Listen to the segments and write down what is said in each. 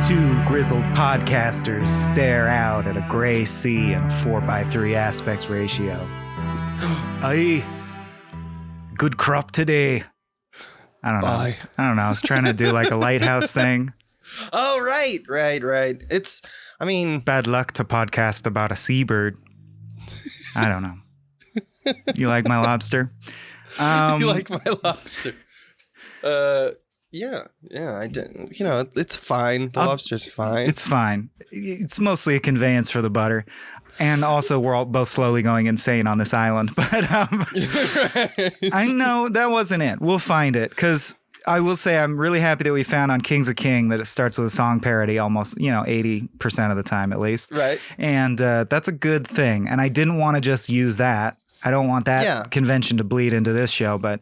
Two grizzled podcasters stare out at a gray sea in a 4:3 aspect ratio. Aye. Good crop today. I don't know. Bye. I don't know. I was trying to do like a lighthouse thing. Oh, right. It's, I mean... Bad luck to podcast about a seabird. I don't know. You like my lobster? You like my lobster? Yeah, I didn't. You know, it's fine. The lobster's fine. It's fine. It's mostly a conveyance for the butter. And also, we're all both slowly going insane on this island. But Right. I know that wasn't it. We'll find it. Because I will say I'm really happy that we found on Kings of King that it starts with a song parody almost, 80% of the time at least. Right. And that's a good thing. And I didn't want to just use that. I don't want that convention to bleed into this show. But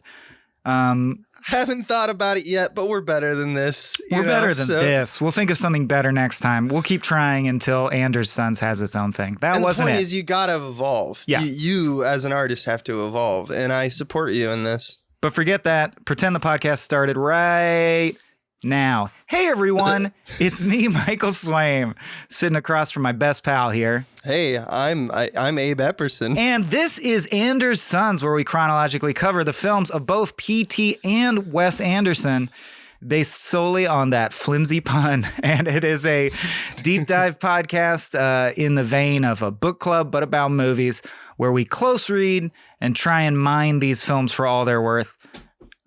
haven't thought about it yet, but we're better than this. We're better than this. We'll think of something better next time. We'll keep trying until Anders Sons has its own thing. That wasn't it. The point is you got to evolve. Yeah. You as an artist have to evolve, and I support you in this. But forget that. Pretend the podcast started right now. Hey, everyone. It's me, Michael Swaim, sitting across from my best pal here. Hey, I'm Abe Epperson. And this is Anders Sons, where we chronologically cover the films of both P.T. and Wes Anderson, based solely on that flimsy pun. And it is a deep dive podcast in the vein of a book club, but about movies, where we close read and try and mine these films for all they're worth.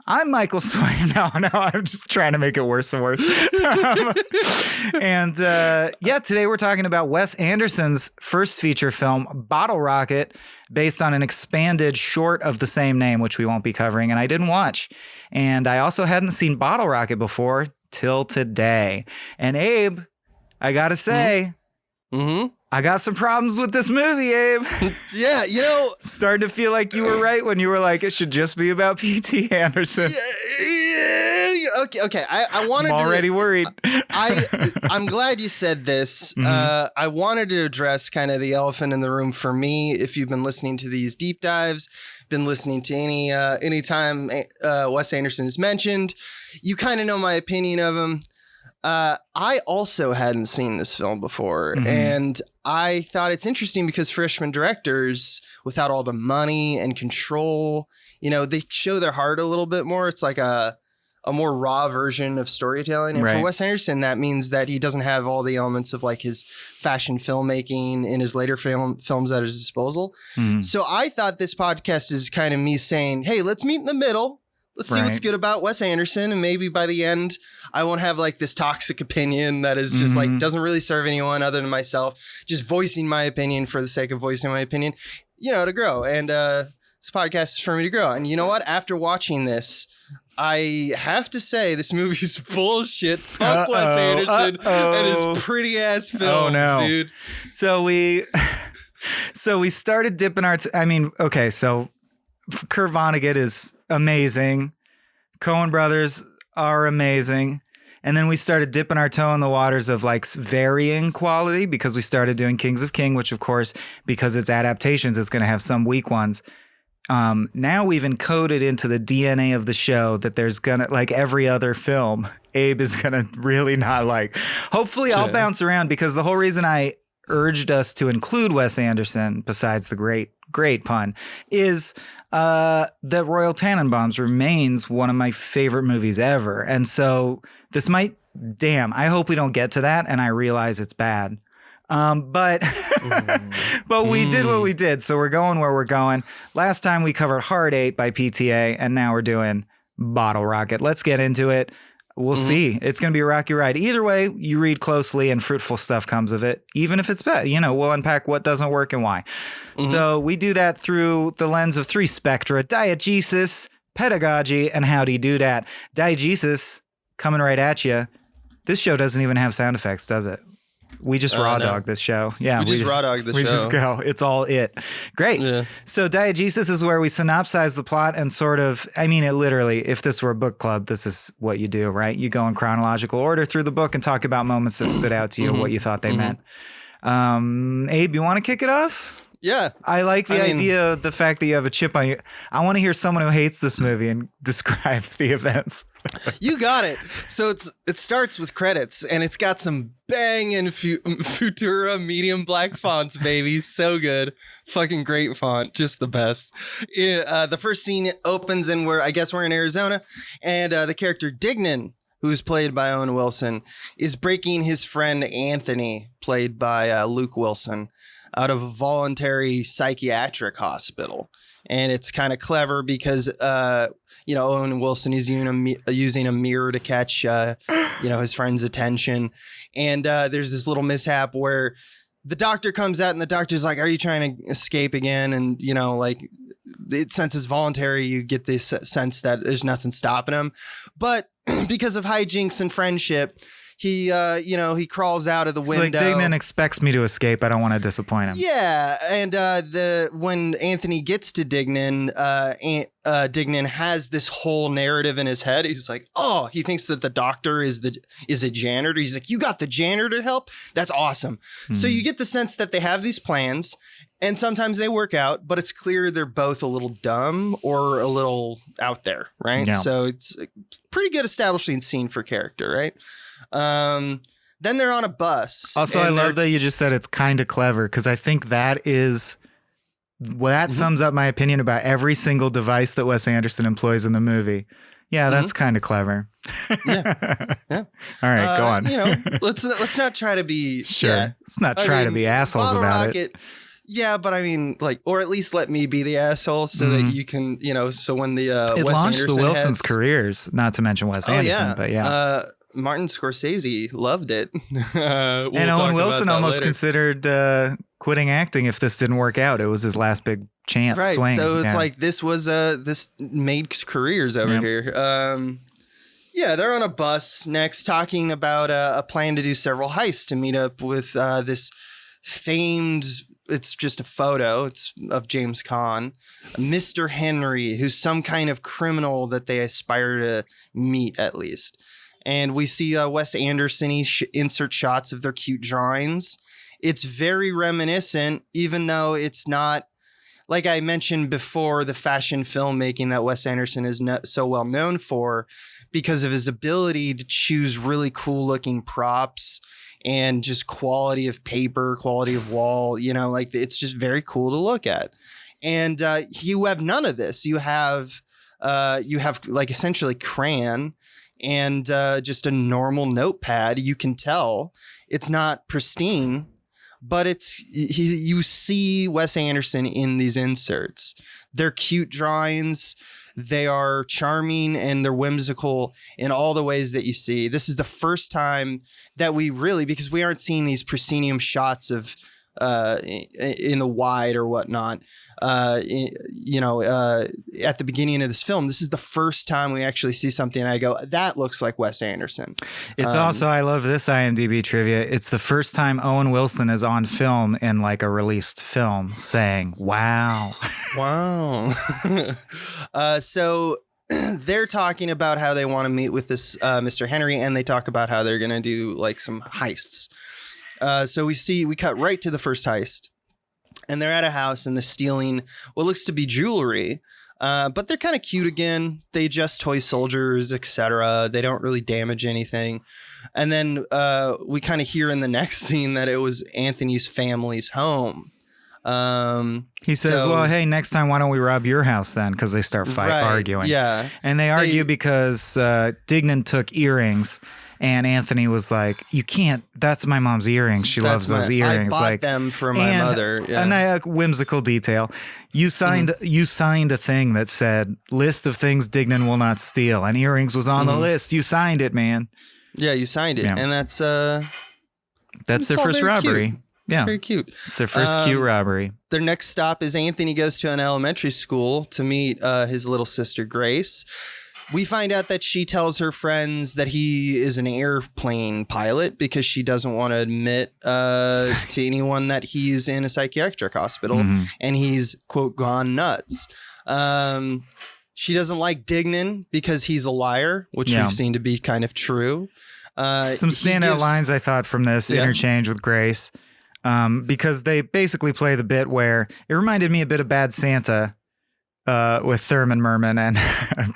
I'm Michael Swaim. No, I'm just trying to make it worse and worse. And today we're talking about Wes Anderson's first feature film, Bottle Rocket, based on an expanded short of the same name, which we won't be covering, and I didn't watch. And I also hadn't seen Bottle Rocket before till today. And Abe, I gotta say, I got some problems with this movie, Abe. Yeah, starting to feel like you were right when you were like, it should just be about P.T. Anderson. Okay. I wanted. I'm already worried. I'm glad you said this. I wanted to address kind of the elephant in the room for me. If you've been listening to these deep dives, been listening to any time Wes Anderson is mentioned, you kind of know my opinion of him. I also hadn't seen this film before, and I thought it's interesting because freshman directors, without all the money and control, they show their heart a little bit more. It's like a more raw version of storytelling. And for Wes Anderson, that means that he doesn't have all the elements of like his fashion filmmaking in his later films at his disposal. So I thought this podcast is kind of me saying, hey, let's meet in the middle. Let's see what's good about Wes Anderson. And maybe by the end, I won't have like this toxic opinion that is just like doesn't really serve anyone other than myself. Just voicing my opinion for the sake of voicing my opinion, to grow. And this podcast is for me to grow. And you know what? After watching this, I have to say this movie is bullshit. Fuck Wes Anderson and his pretty ass films, dude. So we started dipping our... so Kurt Vonnegut is amazing. Coen brothers are amazing. And then we started dipping our toe in the waters of like varying quality because we started doing Kings of King, which of course, because it's adaptations, it's going to have some weak ones. Now we've encoded into the DNA of the show that there's gonna, like every other film, Abe is gonna really not like. Hopefully I'll bounce around, because the whole reason I urged us to include Wes Anderson, besides the great pun, is that Royal Tenenbaums remains one of my favorite movies ever. And so this might, I hope we don't get to that and I realize it's bad. But we did what we did. So we're going where we're going. Last time we covered Hard 8 by PTA, and now we're doing Bottle Rocket. Let's get into it. We'll see. It's going to be a rocky ride. Either way, you read closely and fruitful stuff comes of it, even if it's bad. We'll unpack what doesn't work and why. So we do that through the lens of three spectra: diegesis, pedagogy, and how do you do that? Diegesis, coming right at you. This show doesn't even have sound effects, does it? We just raw dog this show. Yeah, we just raw dog this show. We just go. It's all it. Great. Yeah. So diegesis is where we synopsize the plot and sort of, it literally, if this were a book club, this is what you do, right? You go in chronological order through the book and talk about moments that stood out to you, what you thought they meant. Abe, you want to kick it off? Yeah. I like the idea, the fact that you have a chip on you. I want to hear someone who hates this movie and describe the events. You got it. So it starts with credits, and it's got some banging Futura medium black fonts, baby. So good. Fucking great font. Just the best. The first scene opens, and we're in Arizona, and the character Dignan, who's played by Owen Wilson, is breaking his friend Anthony, played by Luke Wilson, out of a voluntary psychiatric hospital. And it's kind of clever because, Owen Wilson is using a mirror to catch, his friend's attention. And there's this little mishap where the doctor comes out and the doctor's like, are you trying to escape again? And, since it's voluntary, you get this sense that there's nothing stopping him. But because of hijinks and friendship, he crawls out of the window. It's like Dignan expects me to escape. I don't want to disappoint him. Yeah, and when Anthony gets to Dignan, Dignan has this whole narrative in his head. He's like, oh, he thinks that the doctor is a janitor. He's like, you got the janitor help? That's awesome. So you get the sense that they have these plans, and sometimes they work out, but it's clear they're both a little dumb or a little out there, right? Yeah. So it's a pretty good establishing scene for character, right? Then they're on a bus. Also, I love that you just said it's kind of clever, because I think that sums up my opinion about every single device that Wes Anderson employs in the movie. Yeah, that's kind of clever. Yeah. All right, go on. Let's not try to be sure. Yeah. Let's not try to be assholes Bottle about Rocket, it. Yeah, but I mean, or at least let me be the asshole so that you can, so when the it Wes launched Anderson the Wilsons' heads, careers, not to mention Wes Anderson, but yeah. Martin Scorsese loved it. And Owen Wilson almost considered quitting acting if this didn't work out. It was his last big chance. Right. Swing. So it's like this was this made careers over here. They're on a bus next talking about a plan to do several heists to meet up with this famed. It's just a photo. It's of James Caan, Mr. Henry, who's some kind of criminal that they aspire to meet at least. And we see Wes Anderson insert shots of their cute drawings. It's very reminiscent, even though it's not, like I mentioned before, the fashion filmmaking that Wes Anderson is so well known for, because of his ability to choose really cool looking props and just quality of paper, quality of wall. It's just very cool to look at. And you have none of this. You have like essentially crayon and just a normal notepad. You can tell it's not pristine, but you see Wes Anderson in these inserts. They're cute drawings. They are charming and they're whimsical in all the ways that you see. This is the first time that because we aren't seeing these proscenium shots of in the wide or whatnot. At the beginning of this film, this is the first time we actually see something and I go, that looks like Wes Anderson. It's also, I love this IMDb trivia. It's the first time Owen Wilson is on film in like a released film saying, wow. Wow. So they're talking about how they want to meet with this Mr. Henry, and they talk about how they're going to do like some heists. So we cut right to the first heist. And they're at a house and they're stealing what looks to be jewelry. But they're kind of cute again. They adjust toy soldiers, etc. They don't really damage anything. And then we kind of hear in the next scene that it was Anthony's family's home. He says, well, hey, next time, why don't we rob your house then? Because they start arguing. Yeah. And they argue because Dignan took earrings. And Anthony was like, you can't, that's my mom's earrings. She loves those earrings. I bought them for my mother. Yeah. And a whimsical detail. You signed a thing that said list of things Dignan will not steal. And earrings was on the list. You signed it, man. Yeah, you signed it. Yeah. And that's their first robbery. Cute. It's very cute. It's their first cute robbery. Their next stop is Anthony goes to an elementary school to meet his little sister, Grace. We find out that she tells her friends that he is an airplane pilot because she doesn't want to admit to anyone that he's in a psychiatric hospital and he's, quote, gone nuts. She doesn't like Dignan because he's a liar, which we've seen to be kind of true. Some standout lines I thought from this interchange with Grace, because they basically play the bit where it reminded me a bit of Bad Santa. Thurman Merman and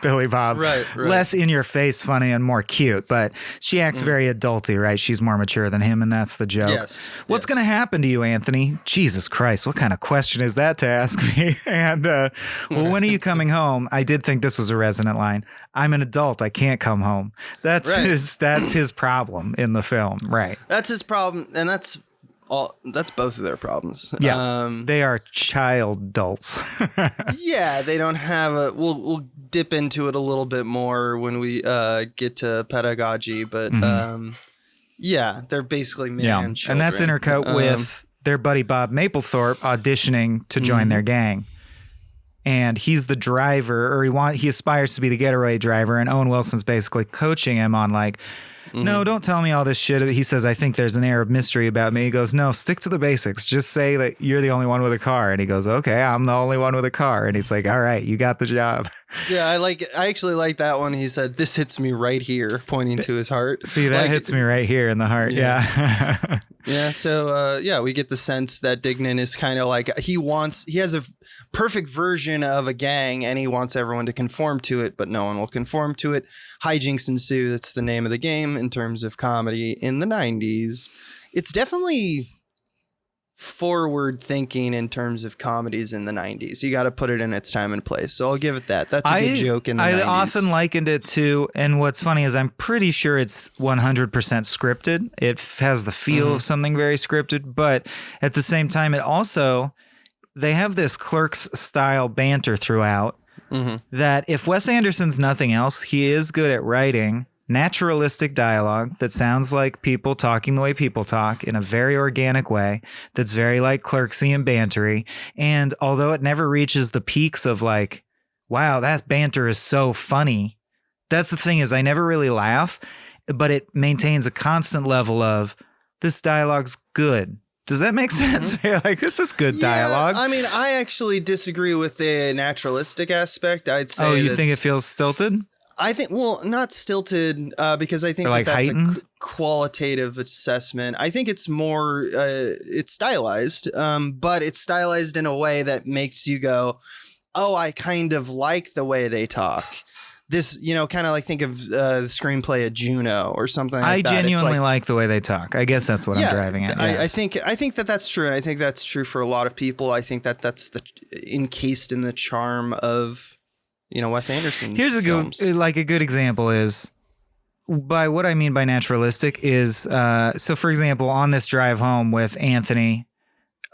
Billy Bob. Right. Less in your face funny and more cute, but she acts very adulty, right? She's more mature than him, and that's the joke. Yes. What's going to happen to you, Anthony? Jesus Christ, what kind of question is that to ask me? And, well, when are you coming home? I did think this was a resonant line. I'm an adult. I can't come home. That's his problem in the film. Right. That's his problem. And that's both of their problems. Yeah. They are child adults. Yeah. They don't have we'll dip into it a little bit more when we get to pedagogy, but yeah, they're basically man children. And that's intercut with their buddy Bob Mapplethorpe auditioning to join their gang. And he's the driver, or he aspires to be the getaway driver, and Owen Wilson's basically coaching him on like, no, don't tell me all this shit. He says, I think there's an air of mystery about me. He goes, no, stick to the basics. Just say that you're the only one with a car. And he goes, okay, I'm the only one with a car. And he's like, all right, you got the job. Yeah, I actually like that one. He said, this hits me right here, pointing to his heart. See, that hits me right here in the heart. Yeah. Yeah. So, we get the sense that Dignan is kind of like, he has a perfect version of a gang and he wants everyone to conform to it, but no one will conform to it. Hijinks ensue. That's the name of the game in terms of comedy in the 90s. It's definitely forward thinking in terms of comedies in the 90s. You got to put it in its time and place. So I'll give it that. That's a good joke in the 90s. I often likened it to, and what's funny is I'm pretty sure it's 100% scripted. It has the feel of something very scripted, but at the same time, they have this Clerks style banter throughout that if Wes Anderson's nothing else, he is good at writing naturalistic dialogue that sounds like people talking the way people talk in a very organic way that's very like Clerksy and bantery. And although it never reaches the peaks of like, wow, that banter is so funny. That's the thing is I never really laugh, but it maintains a constant level of this dialogue's good. Does that make sense? Like, this is good dialogue. I mean, I actually disagree with the naturalistic aspect. I'd say. Oh, you think it feels stilted? I think, well, not stilted, because I think like that's heightened? a qualitative assessment. I think it's more, it's stylized, but it's stylized in a way that makes you go, oh, I kind of like the way they talk. This, kind of like think of the screenplay of Juno or something like that. I genuinely like the way they talk. I guess that's what I'm driving at. Yes. I think that's true. And I think that's true for a lot of people. I think that's encased in the charm of, Wes Anderson. Here's a films. good example is, by what I mean by naturalistic is, so for example, on this drive home with Anthony,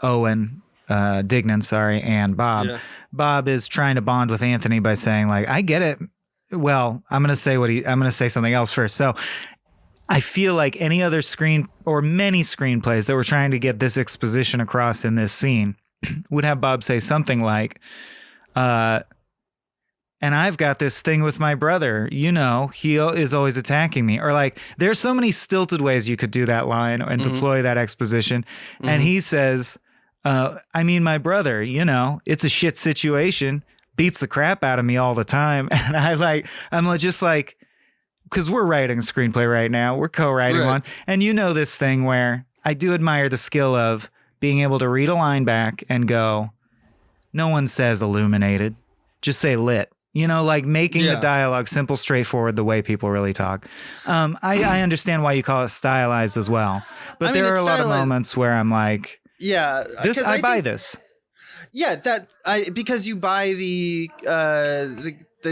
Owen, Dignan, and Bob, Bob is trying to bond with Anthony by saying like, I get it. Well, I'm going to say something else first. So I feel like any other many screenplays that were trying to get this exposition across in this scene would have Bob say something like, and I've got this thing with my brother, he is always attacking me. Or like, there's so many stilted ways you could do that line and deploy that exposition. And he says, my brother, it's a shit situation, beats the crap out of me all the time. And I'm just like, because we're writing a screenplay right now. We're co-writing one. And this thing where I do admire the skill of being able to read a line back and go, no one says illuminated, just say lit. Like making the dialogue simple, straightforward, the way people really talk. I understand why you call it stylized as well. But there are a lot of moments where I'm like, I buy this. Yeah, because you buy the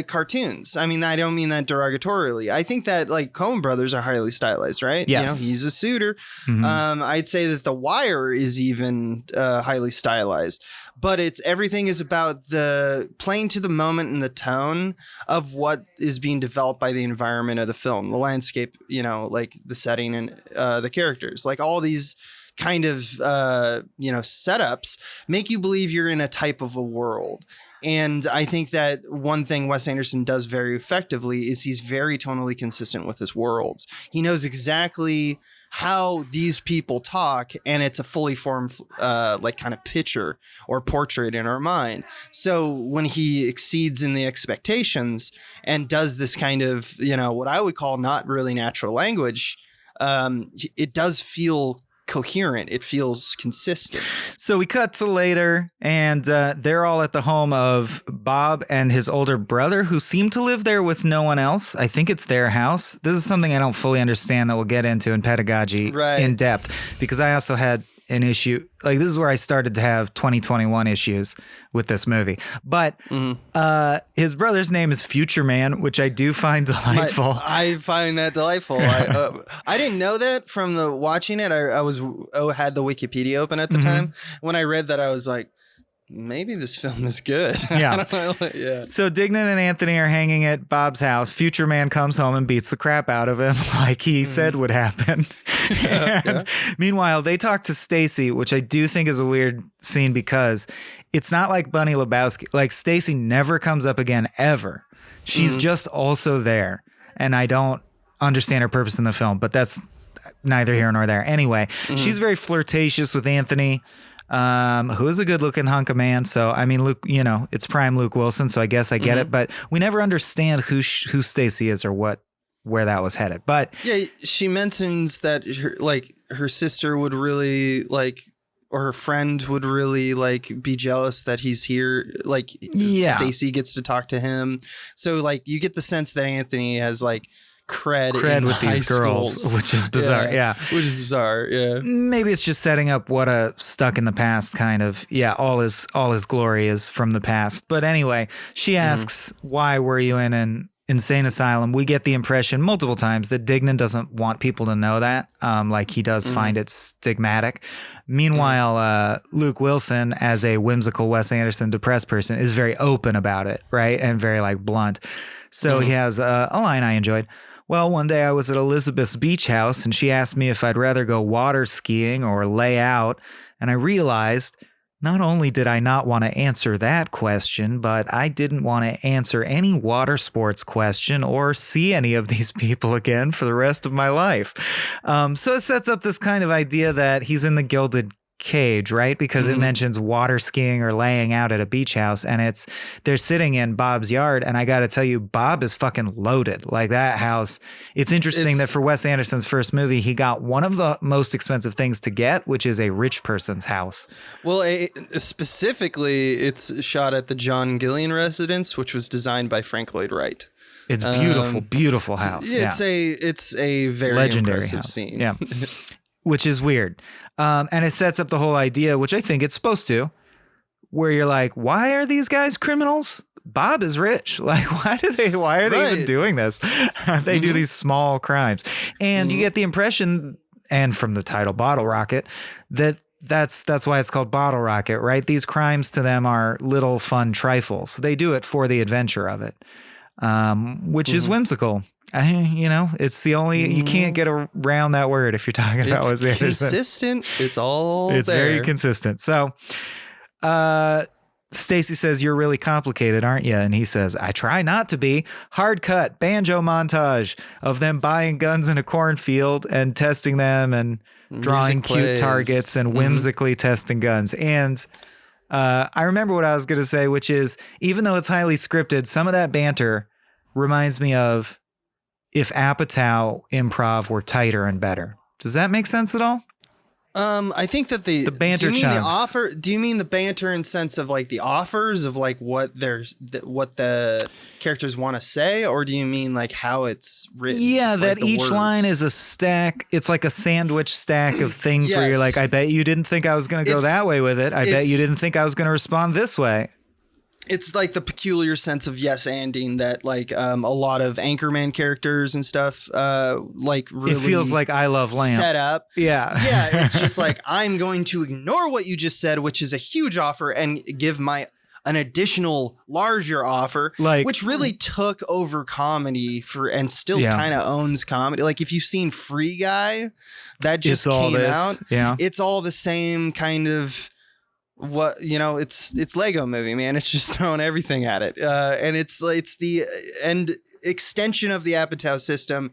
cartoons. I mean, I don't mean that derogatorily. I think that like Coen Brothers are highly stylized, right? Yes. He's a suitor. I'd say that The Wire is even highly stylized. But everything is about the playing to the moment and the tone of what is being developed by the environment of the film, the landscape, like the setting and the characters, like all these kind of, setups make you believe you're in a type of a world. And I think that one thing Wes Anderson does very effectively is he's very tonally consistent with his worlds. He knows exactly how these people talk, and it's a fully formed kind of picture or portrait in our mind. So when he exceeds in the expectations and does this kind of, what I would call not really natural language, it does feel coherent. It feels consistent. So we cut to later, and they're all at the home of Bob and his older brother, who seem to live there with no one else. I think it's their house. This is something I don't fully understand that we'll get into in pedagogy in depth, because I also had an issue. Like, this is where I started to have 2021 issues with this movie. But his brother's name is Future Man, which I do find delightful. I find that delightful. I didn't know that from the watching it. I had the Wikipedia open at the time. When I read that, I was like, maybe this film is good. Yeah. Yeah. So Dignan and Anthony are hanging at Bob's house. Future Man comes home and beats the crap out of him, like he said would happen. Meanwhile, they talk to Stacy, which I do think is a weird scene, because it's not like Bunny Lebowski. Like, Stacy never comes up again, ever. She's just also there. And I don't understand her purpose in the film, but that's neither here nor there. Anyway, she's very flirtatious with Anthony, who is a good looking hunk of man. So, I mean, Luke, you know, it's prime Luke Wilson. So I guess I get it, but we never understand who Stacy is or where that was headed. But yeah, she mentions that her sister would really or her friend would really be jealous that he's here. Stacy gets to talk to him. So you get the sense that Anthony has cred with these girls, which is bizarre. Yeah. Which is bizarre. Yeah. Maybe it's just setting up what a stuck in the past kind of, all his glory is from the past. But anyway, she asks, why were you in an insane asylum? We get the impression multiple times that Dignan doesn't want people to know that. He does find it stigmatic. Meanwhile, Luke Wilson, as a whimsical Wes Anderson depressed person, is very open about it, right? And very blunt. So he has a line I enjoyed. Well, one day I was at Elizabeth's beach house and she asked me if I'd rather go water skiing or lay out. And I realized not only did I not want to answer that question, but I didn't want to answer any water sports question or see any of these people again for the rest of my life. So it sets up this kind of idea that he's in the Gilded Cage, right? Because it mentions water skiing or laying out at a beach house, and they're sitting in Bob's yard, and I gotta tell you, Bob is fucking loaded. That house, it's interesting that for Wes Anderson's first movie, he got one of the most expensive things to get, which is a rich person's house. Well, specifically, it's shot at the John Gillian residence, which was designed by Frank Lloyd Wright. It's beautiful, beautiful house. It's a very legendary impressive house. Scene. Yeah. Which is weird. And it sets up the whole idea, which I think it's supposed to, where you're like, why are these guys criminals? Bob is rich. Why are they even doing this? They do these small crimes. And you get the impression, and from the title Bottle Rocket, that's why it's called Bottle Rocket, right? These crimes to them are little fun trifles. They do it for the adventure of it, which is whimsical. It's the only, you can't get around that word if you're talking about Wes Anderson. It's consistent. It's very consistent. So, Stacy says, you're really complicated, aren't you? And he says, I try not to be. Hard cut banjo montage of them buying guns in a cornfield and testing them and drawing cute targets and whimsically testing guns. And I remember what I was going to say, which is, even though it's highly scripted, some of that banter reminds me of if Apatow improv were tighter and better. Does that make sense at all? I think that the banter do you mean chunks. the offer? Do you mean the banter in sense of the offers of what the characters want to say, or do you mean how it's written? Yeah, that each words? line is a stack. It's like a sandwich stack of things where you're like, I bet you didn't think I was going to go that way with it. I bet you didn't think I was going to respond this way. It's the peculiar sense of yes-anding that a lot of Anchorman characters and stuff really it feels like I Love Lamp set up. Yeah. It's just I'm going to ignore what you just said, which is a huge offer, and give an additional larger offer, which really took over comedy and still kind of owns comedy. If you've seen Free Guy, that just came out. Yeah. It's all the same kind of it's Lego Movie, man. It's just throwing everything at it, and it's the end extension of the Apatow system,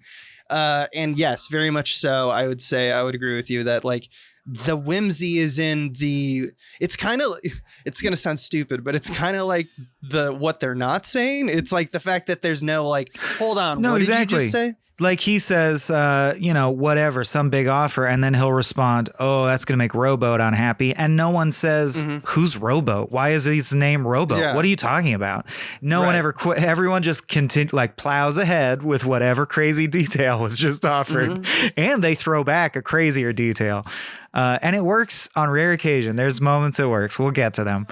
and yes, very much so. I would agree with you that the whimsy is in the. It's kind of, it's gonna sound stupid, but it's kind of what they're not saying. It's the fact that there's no hold on, no, what exactly. did you just say? like he says, whatever, some big offer, and then he'll respond, "Oh, that's gonna make Rowboat unhappy," and no one says, "Who's Rowboat? Why is his name Rowboat? Yeah. What are you talking about?" No one ever quit. Everyone just plows ahead with whatever crazy detail was just offered, and they throw back a crazier detail, and it works on rare occasion. There's moments it works. We'll get to them.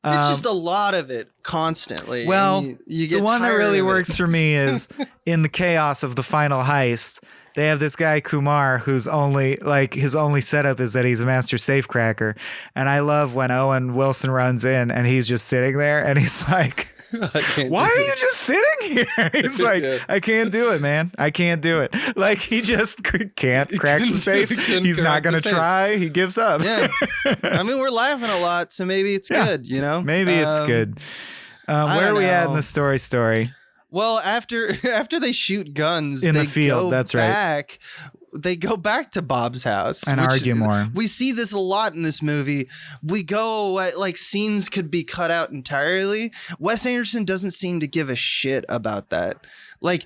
It's just a lot of it constantly. Well, you get the one that tired really of it. works for me is in the chaos of the final heist. They have this guy Kumar who's his only setup is that he's a master safecracker, and I love when Owen Wilson runs in and he's just sitting there and he's like, "Why are you just sitting here?" He's like, "I can't do it, man. I can't do it." Like he just can't crack the safe. He's not gonna try. He gives up. Yeah, I mean we're laughing a lot, so maybe it's good. Maybe it's good. Where are we at in the story? Well, after they shoot guns in they the field, that's right. They go back to Bob's house and argue more. We see this a lot in this movie. We go like scenes could be cut out entirely. Wes Anderson doesn't seem to give a shit about that. Like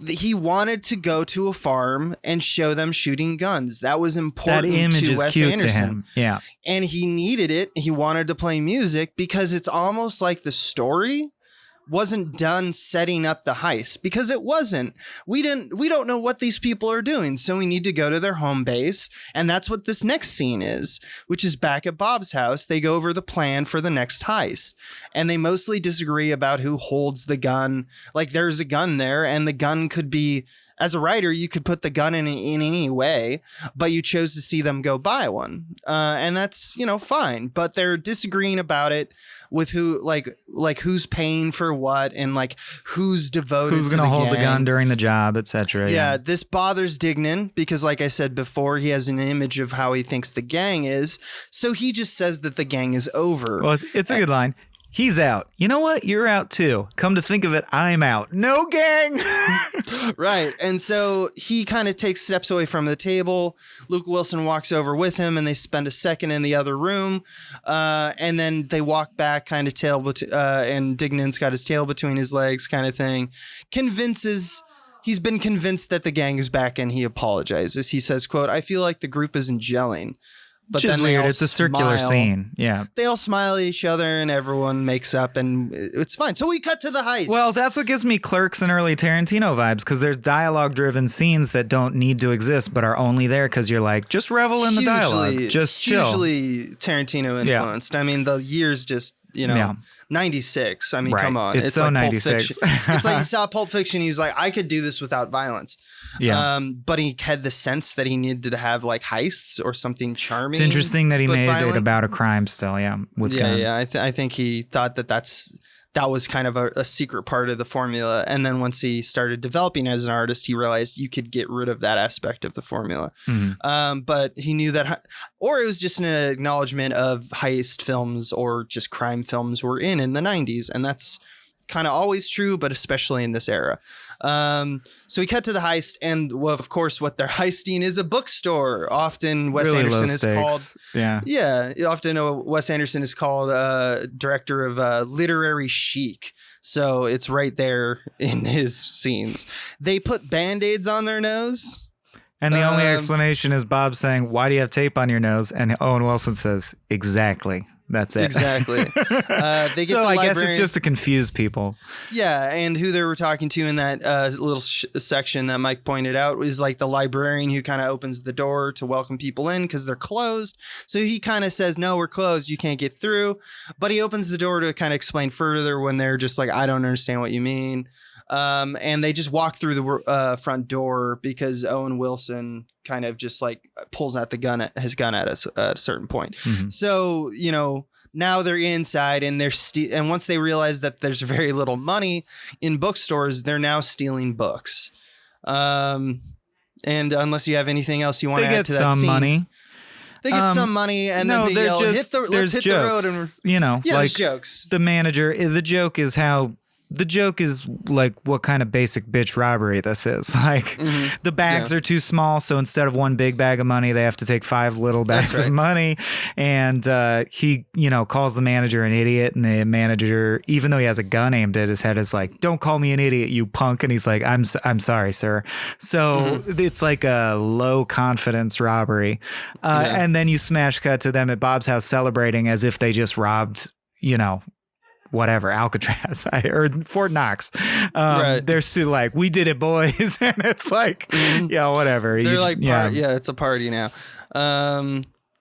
he wanted to go to a farm and show them shooting guns. That was important. That image to is Wes cute Anderson. to him. Yeah, and he needed it. He wanted to play music because it's almost like the story wasn't done setting up the heist, because it wasn't. We don't know what these people are doing, so we need to go to their home base, and that's what this next scene is, which is back at Bob's house. They go over the plan for the next heist, and they mostly disagree about who holds the gun. Like there's a gun there, and the gun could be, as a writer, you could put the gun in any way, but you chose to see them go buy one, and that's fine. But they're disagreeing about it with who, like who's paying for what, and like who's devoted. Who's going gonna to hold the gun during the job, etc. Yeah, this bothers Dignan because, like I said before, he has an image of how he thinks the gang is, so he just says that the gang is over. Well, it's a good line. He's out. You know what? You're out too. Come to think of it, I'm out. No gang. Right. And so he kind of takes steps away from the table. Luke Wilson walks over with him, and they spend a second in the other room. And then they walk back, kind of and Dignan's got his tail between his legs, kind of thing. He's been convinced that the gang is back, and he apologizes. He says, quote, "I feel like the group isn't gelling." But Which is then weird. It's a circular scene. Yeah. They all smile at each other and everyone makes up and it's fine. So we cut to the heist. Well, that's what gives me Clerks and early Tarantino vibes, because there's dialogue-driven scenes that don't need to exist but are only there because you're like, just revel in the dialogue. Just chill. Hugely Tarantino influenced. Yeah. I mean, the years just, 96. I mean, right. Come on. It's so like 96. It's like he saw Pulp Fiction. He's like, I could do this without violence. Yeah. But he had the sense that he needed to have like heists or something charming. It's interesting that he made violent. it about a crime still. Yeah. With guns. Yeah. I think he thought that was kind of a secret part of the formula. And then once he started developing as an artist, he realized you could get rid of that aspect of the formula. Mm-hmm. But he knew that, or it was just an acknowledgement of heist films or just crime films were in the 90s. And that's kind of always true, but especially in this era. So we cut to the heist, and of course what they're heisting is a bookstore. Often Wes really Anderson low is stakes. called often Wes Anderson is called director of literary chic. So it's right there in his scenes. They put Band-Aids on their nose. And the only explanation is Bob saying, "Why do you have tape on your nose?" And Owen Wilson says, "Exactly. That's it." Exactly. They get so the I guess it's just to confuse people. Yeah, and who they were talking to in that little section that Mike pointed out is like the librarian who kind of opens the door to welcome people in because they're closed. So he kind of says, "No, we're closed. You can't get through." But he opens the door to kind of explain further when they're just like, "I don't understand what you mean." And they just walk through the front door because Owen Wilson kind of just like pulls out his gun at us at a certain point. Mm-hmm. So, now they're inside and and once they realize that there's very little money in bookstores, they're now stealing books. And unless you have anything else you want to add to that scene. Money. They get some money and then they yell, let's hit the road. And like there's jokes. The manager, the joke is how the joke is like what kind of basic bitch robbery this is. Like the bags are too small, so instead of one big bag of money, they have to take 5 little bags of money. And he, calls the manager an idiot, and the manager, even though he has a gun aimed at his head, is like, "Don't call me an idiot, you punk." And he's like, I'm sorry, sir." So it's like a low confidence robbery. And then you smash cut to them at Bob's house celebrating as if they just robbed, whatever, Alcatraz or Fort Knox. They're still like, "We did it, boys." And it's like, yeah, whatever. They're like, it's a party now.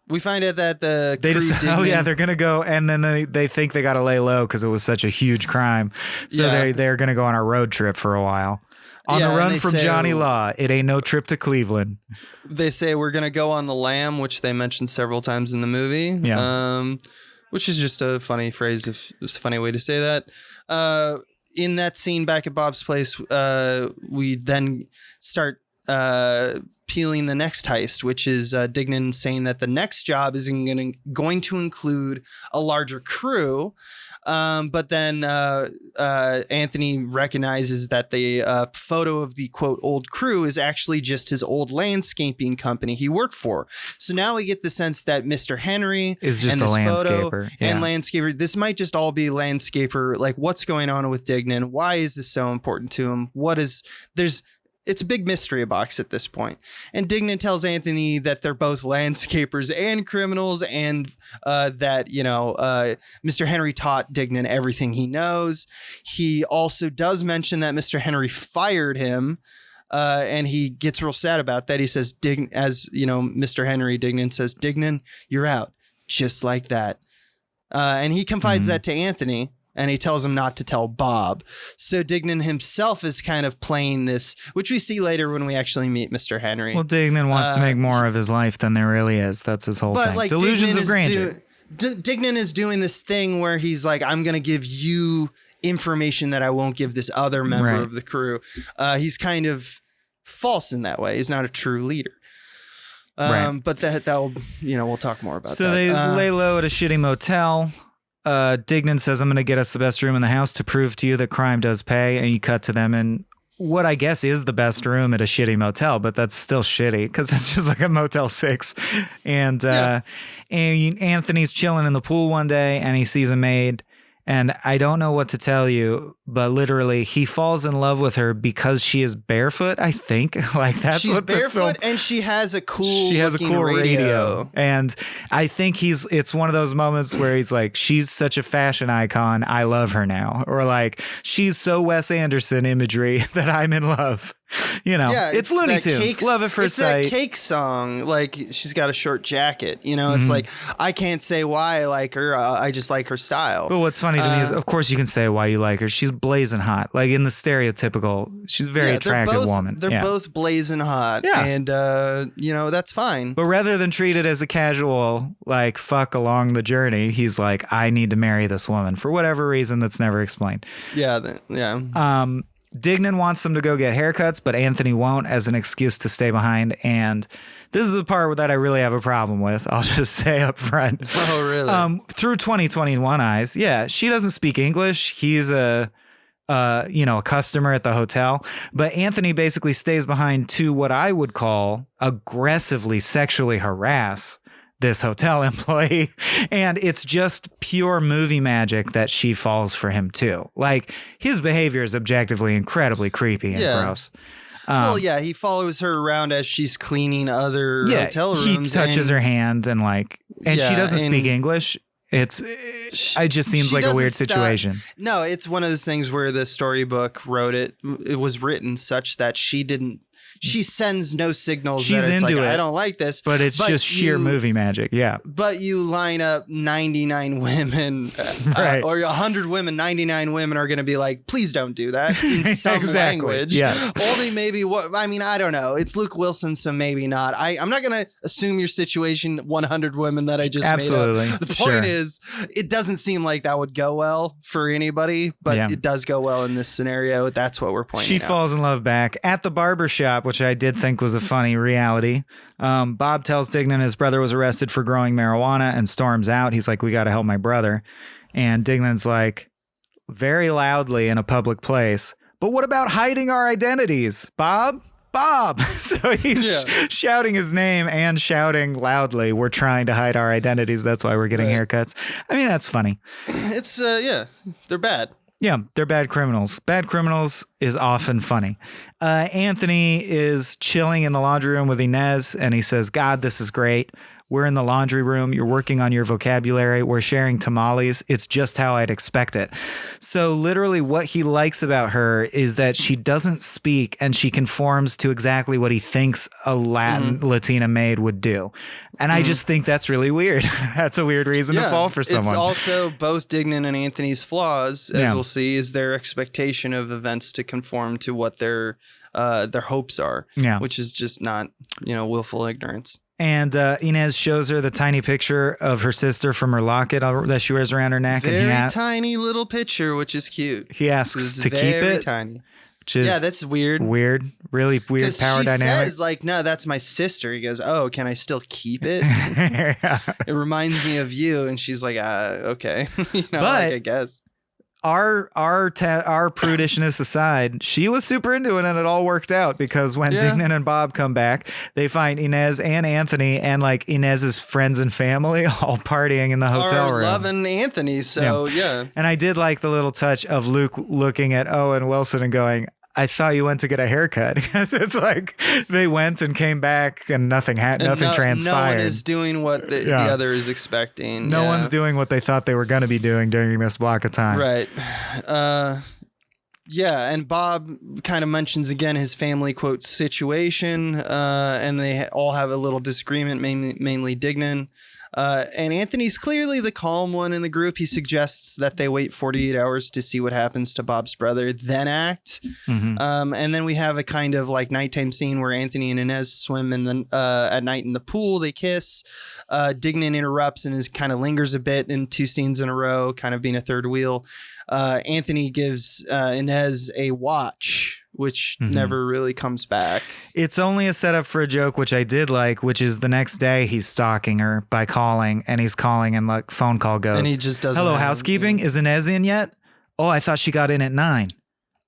We find out that the they crew just, they're going to go. And then they think they got to lay low because it was such a huge crime. So they're going to go on a road trip for a while. On the run from Johnny Law. It ain't no trip to Cleveland. They say we're going to go on the lam, which they mentioned several times in the movie. Yeah. Which is just a funny phrase. It's a funny way to say that. In that scene back at Bob's place, we then start peeling the next heist, which is Dignan saying that the next job is going to include a larger crew. But then Anthony recognizes that the photo of the, quote, old crew is actually just his old landscaping company he worked for. So now we get the sense that Mr. Henry is just a landscaper. And landscaper. This might just all be landscaper. Like, what's going on with Dignan? Why is this so important to him? It's a big mystery box at this point. And Dignan tells Anthony that they're both landscapers and criminals, and that, Mr. Henry taught Dignan everything he knows. He also does mention that Mr. Henry fired him, and he gets real sad about that. He says, Mr. Henry, Dignan says, "Dignan, you're out," just like that. And he confides that to Anthony. And he tells him not to tell Bob. So Dignan himself is kind of playing this, which we see later when we actually meet Mr. Henry. Well, Dignan wants to make more of his life than there really is. That's his whole thing. Like, delusions of grandeur. Dignan is doing this thing where he's like, "I'm going to give you information that I won't give this other member of the crew." He's kind of false in that way. He's not a true leader. But that'll, we'll talk more about that. So they lay low at a shitty motel. Dignan says, "I'm going to get us the best room in the house to prove to you that crime does pay." And you cut to them in what I guess is the best room at a shitty motel, but that's still shitty because it's just like a Motel 6. And Anthony's chilling in the pool one day and he sees a maid. And I don't know what to tell you, but literally he falls in love with her because she is barefoot, I think. Like that's she's what barefoot and she has a cool radio. And I think it's one of those moments where he's like, "She's such a fashion icon. I love her now." Or like, "She's so Wes Anderson imagery that I'm in love." It's Looney Tunes. Love at first sight. It's that Cake song. Like, she's got a short jacket. It's like, I can't say why I like her. I just like her style. But what's funny to me is, of course, you can say why you like her. She's blazing hot. Like in the stereotypical, she's a very attractive woman. They're both blazing hot. Yeah. And, that's fine. But rather than treat it as a casual, like, fuck along the journey, he's like, "I need to marry this woman for whatever reason that's never explained." Yeah. Dignan wants them to go get haircuts, but Anthony won't as an excuse to stay behind. And this is the part that I really have a problem with. I'll just say up front. Oh, really? Through 2021 eyes. Yeah. She doesn't speak English. He's a customer at the hotel, but Anthony basically stays behind to what I would call aggressively sexually harass this hotel employee. And it's just pure movie magic that she falls for him too. Like, his behavior is objectively incredibly creepy and gross. He follows her around as she's cleaning other hotel rooms. He touches her hand and she doesn't speak English. It just seems like a weird situation. No, it's one of those things where the storybook it was written such that she sends no signals. She's into it. I don't like this. But it's just sheer movie magic. Yeah. But you line up 99 women or 100 women, 99 women are going to be like, "Please don't do that," in some language. Yes. Only maybe I don't know. It's Luke Wilson, so maybe not. I'm not going to assume your situation 100 women that I just made up. The point is, it doesn't seem like that would go well for anybody, but it does go well in this scenario. That's what we're pointing out. She falls in love back at the barber shop, which I did think was a funny reality. Bob tells Dignan his brother was arrested for growing marijuana and storms out. He's like, "We got to help my brother." And Dignan's like, very loudly in a public place. But what about hiding our identities? Bob? So he's shouting his name and shouting loudly, we're trying to hide our identities. That's why we're getting haircuts. I mean, that's funny. It's, they're bad. Yeah, they're bad criminals. Bad criminals is often funny. Anthony is chilling in the laundry room with Inez, and he says, God, this is great. We're in the laundry room. You're working on your vocabulary. We're sharing tamales. It's just how I'd expect it. So literally what he likes about her is that she doesn't speak and she conforms to exactly what he thinks a Latina maid would do. And I just think that's really weird. That's a weird reason to fall for someone. It's also both Dignan and Anthony's flaws, as we'll see, is their expectation of events to conform to what their hopes are, which is just not, willful ignorance. And Inez shows her the tiny picture of her sister from her locket that she wears around her neck. Very tiny little picture, which is cute. He asks to keep it. Very tiny. Which is that's weird. Really weird power dynamic. She says, like, no, that's my sister. He goes, oh, can I still keep it? It reminds me of you. And she's like, okay. I guess. Our prudishness aside, she was super into it and it all worked out because when Dignan and Bob come back, they find Inez and Anthony and like Inez's friends and family all partying in the hotel room. Loving Anthony, so yeah. And I did like the little touch of Luke looking at Owen Wilson and going, I thought you went to get a haircut. Because it's like they went and came back and nothing transpired. No one is doing what the other is expecting. No one's doing what they thought they were going to be doing during this block of time. Right. And Bob kind of mentions again his family, quote, situation, and they all have a little disagreement, mainly Dignan. And Anthony's clearly the calm one in the group. He suggests that they wait 48 hours to see what happens to Bob's brother, then act. And then we have a kind of like nighttime scene where Anthony and Inez swim at night in the pool. They kiss. Dignan interrupts and kind of lingers a bit in two scenes in a row, kind of being a third wheel. Anthony gives Inez a watch, which never really comes back. It's only a setup for a joke, which I did like, which is the next day he's stalking her by calling, and he's calling and like phone call goes. And he just doesn't. Hello, housekeeping. Is Inez in yet? Oh, I thought she got in at 9.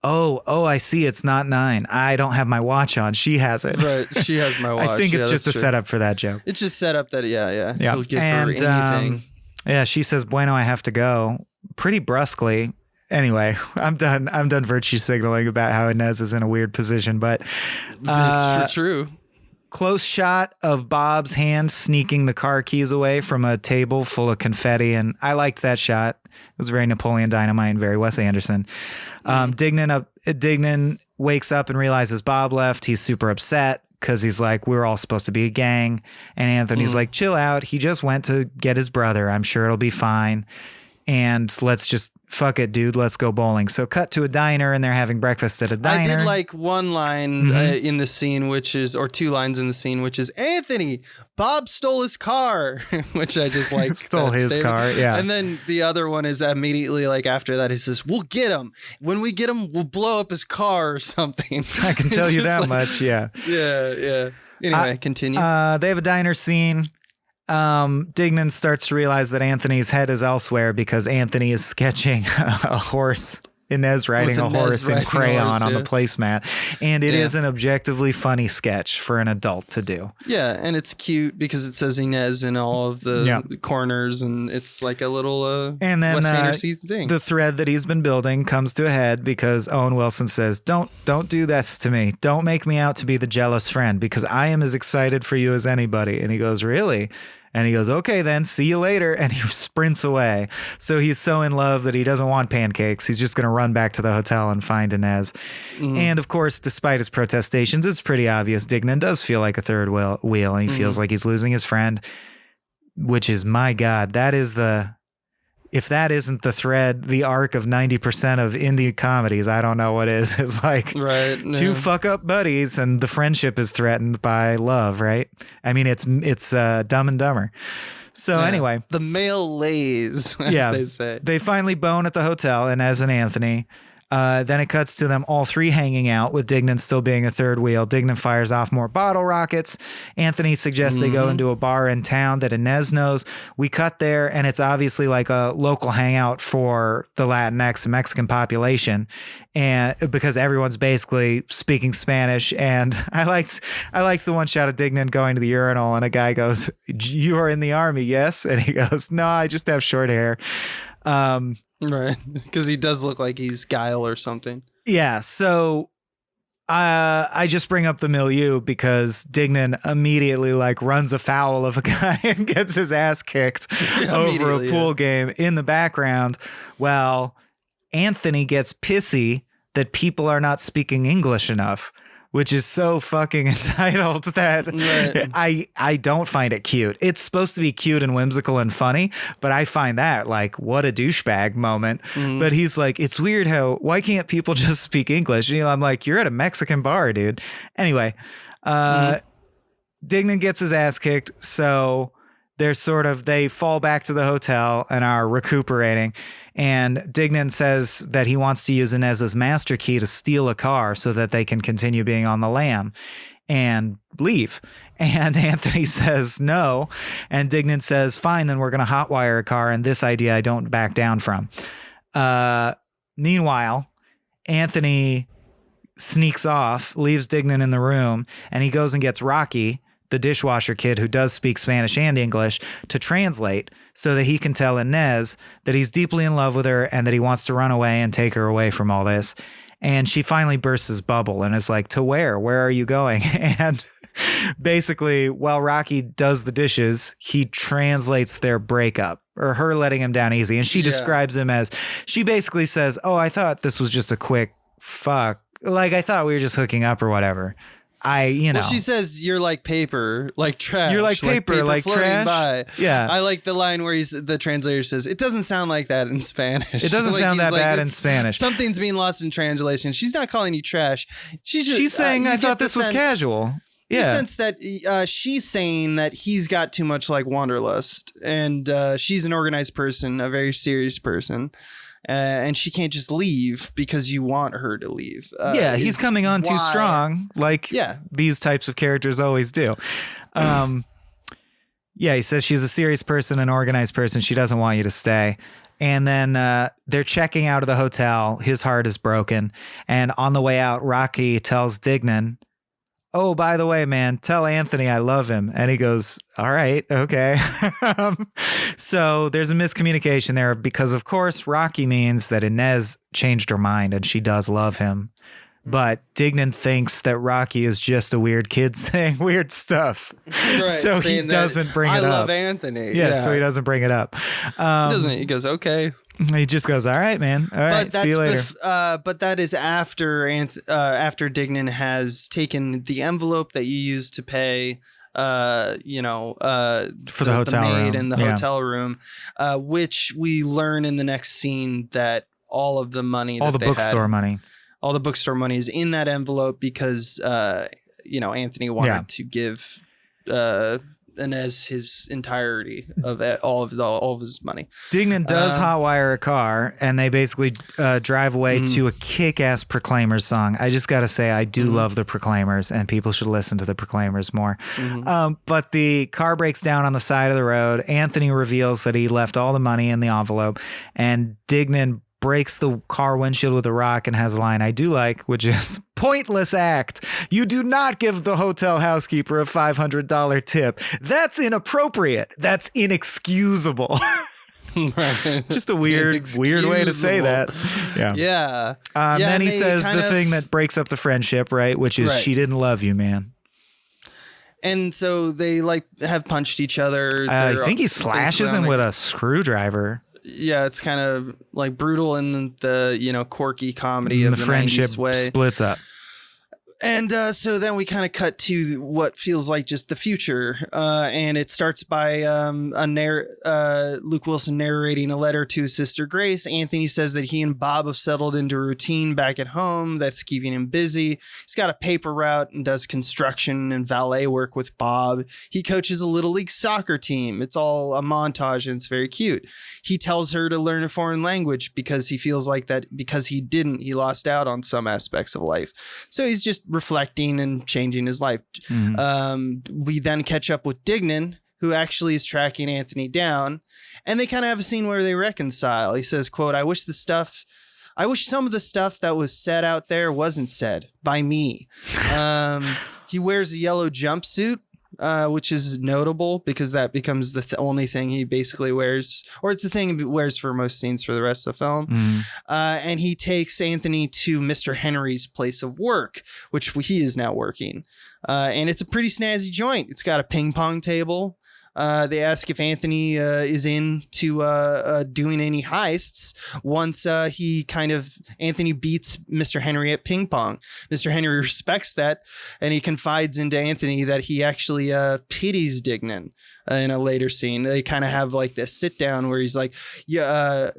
Oh, I see. It's not 9. I don't have my watch on. She has it. Right. She has my watch. I think it's just a setup for that joke. It's just set up that, he'll give her anything. She says, bueno, I have to go. Pretty brusquely. Anyway, I'm done virtue signaling about how Inez is in a weird position, but it's for true. Close shot of Bob's hand sneaking the car keys away from a table full of confetti, and I liked that shot. It was very Napoleon Dynamite and very Wes Anderson. Dignan wakes up and realizes Bob left. He's super upset because he's like, we're all supposed to be a gang, and Anthony's like, chill out. He just went to get his brother. I'm sure it'll be fine. And let's just fuck it, dude. Let's go bowling. So cut to a diner and they're having breakfast at a diner. I did like one line in the scene, or 2 lines in the scene, which is Anthony, Bob stole his car, which I just like. Stole his car. Yeah. And then the other one is immediately like after that, he says, we'll get him. When we get him, we'll blow up his car or something. I can tell you that much. Yeah. Yeah. Anyway, continue. They have a diner scene. Dignan starts to realize that Anthony's head is elsewhere because Anthony is sketching a horse. Inez riding a horse in crayon on the placemat. And it is an objectively funny sketch for an adult to do. Yeah, and it's cute because it says Inez in all of the corners, and it's like a little and then, Wes Anderson thing. The thread that he's been building comes to a head because Owen Wilson says, don't do this to me. Don't make me out to be the jealous friend because I am as excited for you as anybody. And he goes, really? And he goes, okay, then see you later. And he sprints away. So he's so in love that he doesn't want pancakes. He's just going to run back to the hotel and find Inez. And of course, despite his protestations, it's pretty obvious Dignan does feel like a third wheel. And he feels like he's losing his friend, which is, my God, if that isn't the thread, the arc of 90% of indie comedies, I don't know what is. It's like two fuck up buddies and the friendship is threatened by love, right? I mean, it's Dumb and Dumber. So anyway. The male lays, as they say. They finally bone at the hotel, Inez and Anthony. Then it cuts to them all three hanging out with Dignan still being a third wheel. Dignan fires off more bottle rockets. Anthony suggests they go into a bar in town that Inez knows. We cut there, and it's obviously like a local hangout for the Latinx and Mexican population, and because everyone's basically speaking Spanish. And I liked the one shot of Dignan going to the urinal, and a guy goes, "You are in the army, yes?" And he goes, "No, I just have short hair." Right, because he does look like he's Guile or something. Yeah, so I just bring up the milieu because Dignan immediately like runs afoul of a guy and gets his ass kicked over a pool game in the background. Well, Anthony gets pissy that people are not speaking English enough, which is so fucking entitled that I don't find it cute. It's supposed to be cute and whimsical and funny, but I find that like, what a douchebag moment. But he's like, it's weird why can't people just speak English? And I'm like, you're at a Mexican bar, dude. Anyway, Dignan gets his ass kicked. So they fall back to the hotel and are recuperating. And Dignan says that he wants to use Inez's master key to steal a car so that they can continue being on the lam and leave. And Anthony says no. And Dignan says, fine, then we're going to hotwire a car. And this idea I don't back down from. Meanwhile, Anthony sneaks off, leaves Dignan in the room, and he goes and gets Rocky, the dishwasher kid who does speak Spanish and English, to translate so that he can tell Inez that he's deeply in love with her and that he wants to run away and take her away from all this. And she finally bursts his bubble and is like, to where? Where are you going? And basically, while Rocky does the dishes, he translates their breakup or her letting him down easy. And she describes him as, she basically says, oh, I thought this was just a quick fuck. Like, I thought we were just hooking up or whatever. Well, she says you're like paper, like trash. You're like paper like trash. By. Yeah. I like the line where the translator says, it doesn't sound like that in Spanish. It doesn't sound that bad in Spanish. Something's being lost in translation. She's not calling you trash. She's saying, I thought this was casual. Yeah. You sense that she's saying that he's got too much like wanderlust, and she's an organized person, a very serious person. And she can't just leave because you want her to leave. He's coming on too strong, like these types of characters always do. He says she's a serious person, an organized person. She doesn't want you to stay. And then they're checking out of the hotel. His heart is broken. And on the way out, Rocky tells Dignan, oh, by the way, man, tell Anthony I love him. And he goes, all right, okay. So there's a miscommunication there because, of course, Rocky means that Inez changed her mind and she does love him. But Dignan thinks that Rocky is just a weird kid saying weird stuff. Right, so he doesn't bring it up. I love Anthony. Yeah, so he doesn't bring it up. He goes, okay. He just goes, all right, man. All right, see you later. But that is after Dignan has taken the envelope that you used to pay, for the hotel maid in the hotel room, which we learn in the next scene that all of the money, all the bookstore money is in that envelope because Anthony wanted to give Inez his entirety of all of his money. Dignan does hotwire a car, and they basically drive away to a kick-ass Proclaimers song. I just got to say, I do love the Proclaimers, and people should listen to the Proclaimers more. But the car breaks down on the side of the road. Anthony reveals that he left all the money in the envelope, and Dignan breaks the car windshield with a rock and has a line I do like, which is, pointless act. You do not give the hotel housekeeper a $500 tip. That's inappropriate. That's inexcusable. Right. Just a weird way to say that. Yeah. Then he says the thing that breaks up the friendship, right? Which is, she didn't love you, man. And so they have punched each other. I think he slashes him with a screwdriver. Yeah, it's kind of like brutal in the quirky comedy of the friendship 90s way. Splits up. And so then we kind of cut to what feels like just the future. And it starts by Luke Wilson narrating a letter to his sister Grace. Anthony says that he and Bob have settled into a routine back at home that's keeping him busy. He's got a paper route and does construction and valet work with Bob. He coaches a little league soccer team. It's all a montage and it's very cute. He tells her to learn a foreign language because he feels like that because he didn't, he lost out on some aspects of life. So he's just reflecting and changing his life. We then catch up with Dignan, who actually is tracking Anthony down, and they kind of have a scene where they reconcile. He says, quote, I wish some of the stuff that was said out there wasn't said by me. He wears a yellow jumpsuit, which is notable because that becomes the only thing he basically wears, or it's the thing he wears for most scenes for the rest of the film. And he takes Anthony to Mr. Henry's place of work, which he is now working. And it's a pretty snazzy joint. It's got a ping pong table. They ask if Anthony is into doing any heists once Anthony beats Mr. Henry at ping pong. Mr. Henry respects that, and he confides into Anthony that he actually pities Dignan in a later scene. They kind of have like this sit down where he's like, the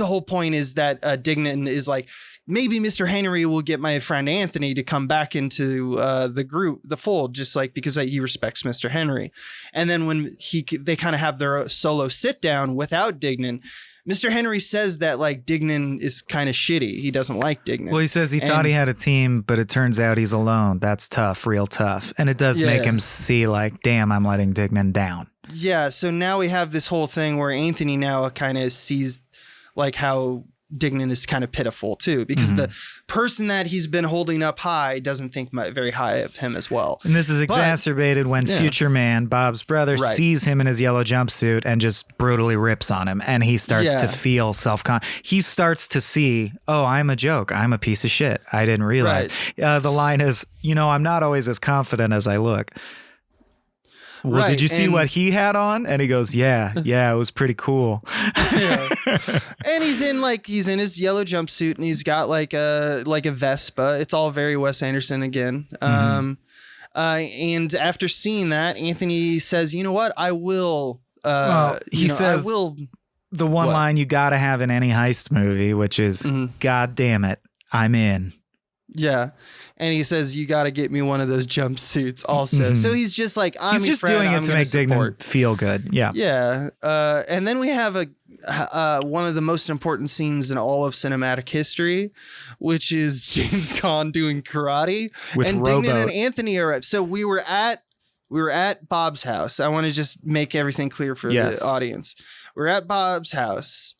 whole point is that Dignan is like, maybe Mr. Henry will get my friend Anthony to come back into the fold, just like because he respects Mr. Henry. And then when they kind of have their solo sit down without Dignan, Mr. Henry says that like Dignan is kind of shitty. He doesn't like Dignan. Well, he says he thought he had a team, but it turns out he's alone. That's tough, real tough. And it does make him see like, damn, I'm letting Dignan down. Yeah. So now we have this whole thing where Anthony now kind of sees like how Dignan is kind of pitiful too, because the person that he's been holding up high doesn't think very high of him as well. And this is exacerbated when Future Man, Bob's brother, sees him in his yellow jumpsuit and just brutally rips on him. And he starts to feel he starts to see, oh, I'm a joke. I'm a piece of shit. I didn't realize. The line is, I'm not always as confident as I look. Well, did you see what he had on? And he goes, yeah, it was pretty cool. And he's in his yellow jumpsuit and he's got like a Vespa. It's all very Wes Anderson again. And after seeing that, Anthony says, you know what? I will. He says, I will. The one line you got to have in any heist movie, which is, God damn it, I'm in. Yeah. And he says, you got to get me one of those jumpsuits also. So he's just like, he's just doing it to make Dignan feel good. Yeah. Yeah. And then we have one of the most important scenes in all of cinematic history, which is James Caan doing karate. And Dignan and Anthony arrive. So we were at Bob's house. I want to just make everything clear for the audience. We're at Bob's house.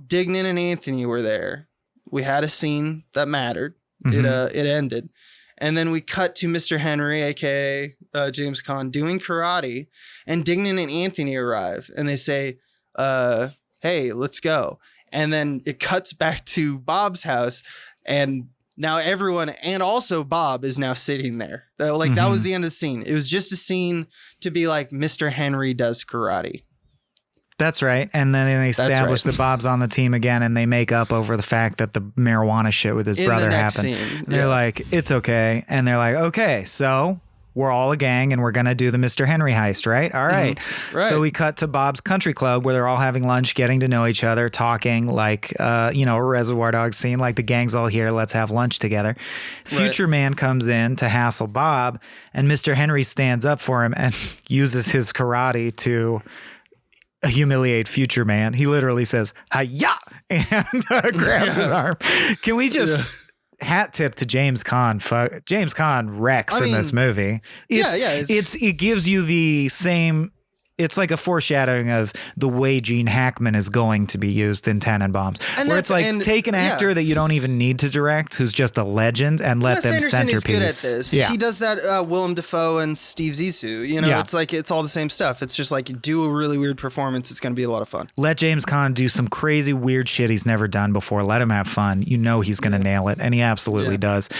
Dignan and Anthony were there. We had a scene that mattered. It ended. And then we cut to Mr. Henry, aka James Caan, doing karate, and Dignan and Anthony arrive and they say, hey, let's go. And then it cuts back to Bob's house, and now everyone and also Bob is now sitting there. That was the end of the scene. It was just a scene to be like, Mr. Henry does karate. That's right. And then they establish that Bob's on the team again, and they make up over the fact that the marijuana shit with his brother happened. They're like, it's okay. And they're like, okay, so we're all a gang and we're going to do the Mr. Henry heist, right? All right. So we cut to Bob's country club where they're all having lunch, getting to know each other, talking like, a Reservoir Dogs scene, like the gang's all here. Let's have lunch together. Future Man comes in to hassle Bob, and Mr. Henry stands up for him and uses his karate to humiliate Future Man. He literally says, "Hi-ya!" and grabs his arm. Can we just hat tip to James Caan? James Caan wrecks in this movie. It gives you the same. It's like a foreshadowing of the way Gene Hackman is going to be used in Tannenbaums. Where it's like, take an actor that you don't even need to direct, who's just a legend, and let them Anderson centerpiece. Is good at this. He does that Willem Dafoe and Steve Zissou. It's like, it's all the same stuff. It's just like, do a really weird performance. It's going to be a lot of fun. Let James Caan do some crazy weird shit he's never done before. Let him have fun. He's going to nail it. And he absolutely does.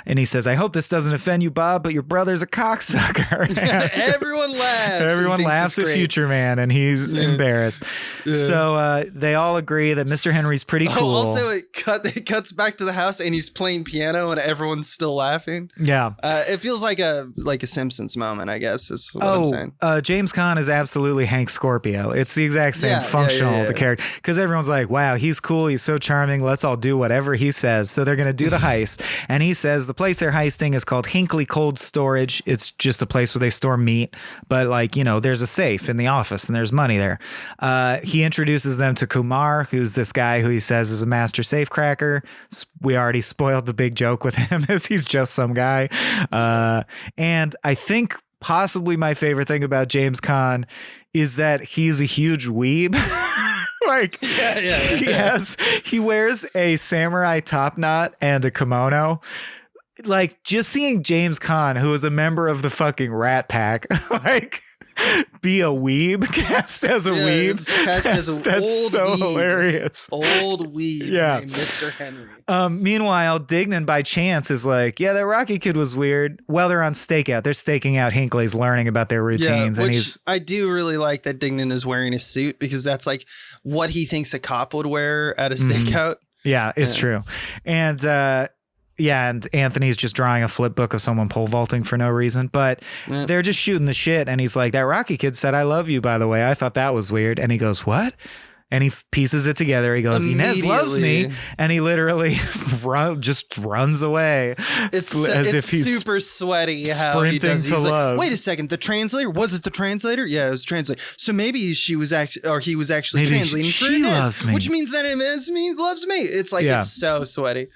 And he says, I hope this doesn't offend you, Bob, but your brother's a cocksucker. Everyone laughs. Everyone laughs at great. future man, and he's embarrassed. Yeah. So they all agree that Mr. Henry's pretty cool. Also, it cuts back to the house, and he's playing piano, and everyone's still laughing. Yeah. It feels like a Simpsons moment, I guess, is what I'm saying. James Caan is absolutely Hank Scorpio. It's the exact same functional the character, because everyone's like, wow, he's cool, he's so charming, let's all do whatever he says. So they're going to do the heist, and he says the place they're heisting is called Hinckley Cold Storage. It's just a place where they store meat, but like, you know, there's a safe in the office and there's money there. He introduces them to Kumar, who's this guy who he says is a master safe cracker. We already spoiled the big joke with him as he's just some guy. And I think possibly my favorite thing about James Caan is that he's a huge weeb. Like, he wears a samurai top knot and a kimono. Like, just seeing James Caan, who is a member of the fucking Rat Pack, like, be a weeb, cast as a weeb. Cast as a that's old so weeb. Hilarious. Old weeb named Mr. Henry. Meanwhile, Dignan by chance is like, yeah, that Rocky kid was weird. Well, they're on stakeout. They're staking out Hinckley's, learning about their routines. Yeah, and I do really like that Dignan is wearing a suit, because that's like what he thinks a cop would wear at a stakeout. Yeah, it's true. And and Anthony's just drawing a flip book of someone pole vaulting for no reason, but they're just shooting the shit. And he's like, that Rocky kid said, I love you, by the way. I thought that was weird. And he goes, what? And he pieces it together. He goes, Inez loves me. And he literally just runs away. It's super sweaty how he does. He's like, wait a second, the translator? Was it the translator? Yeah, it was the translator. So maybe he was actually translating for Inez, which means that Inez loves me. It's like, it's so sweaty.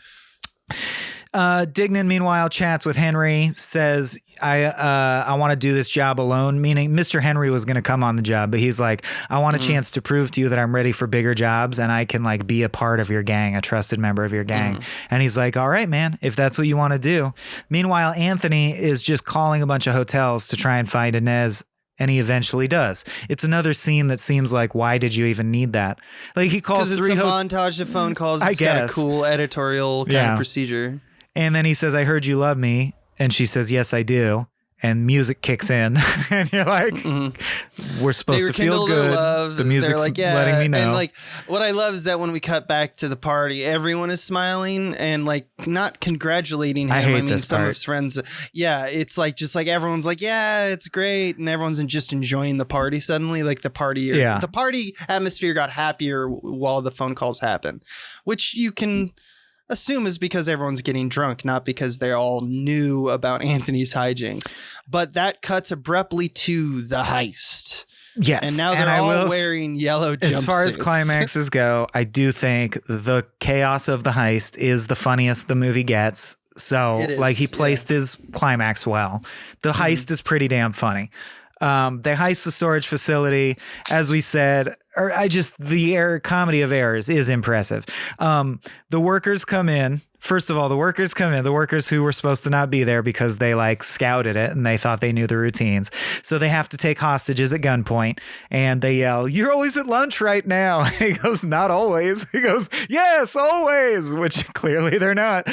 Dignan, meanwhile, chats with Henry, says, I want to do this job alone, meaning Mr. Henry was going to come on the job, but he's like, I want a chance to prove to you that I'm ready for bigger jobs and I can like be a part of your gang, a trusted member of your gang. And he's like, all right, man, if that's what you want to do. Meanwhile, Anthony is just calling a bunch of hotels to try and find Inez. And he eventually does. It's another scene that seems like, why did you even need that? Like, he calls three montage of phone calls. It's got a cool editorial kind of procedure. And then he says, I heard you love me. And she says, yes, I do. And music kicks in. And you're like, we're supposed to feel good. Love. The music's like, letting me know. And like, what I love is that when we cut back to the party, everyone is smiling and like not congratulating him. I mean, some of his friends. Yeah, it's like, just like everyone's like, yeah, it's great. And everyone's just enjoying the party suddenly. Like the party atmosphere got happier while the phone calls happen, which you can assume is because everyone's getting drunk, not because they all knew about Anthony's hijinks. But that cuts abruptly to the heist. Yes. And now they're all wearing yellow jumpsuits. As far as climaxes go, I do think the chaos of the heist is the funniest the movie gets. So like, he placed his climax well. The heist is pretty damn funny. They heist the storage facility, as we said. The comedy of errors is impressive. The workers come in. First of all, the workers who were supposed to not be there because they like scouted it and they thought they knew the routines. So they have to take hostages at gunpoint and they yell, you're always at lunch right now. And he goes, not always. He goes, yes, always, which clearly they're not.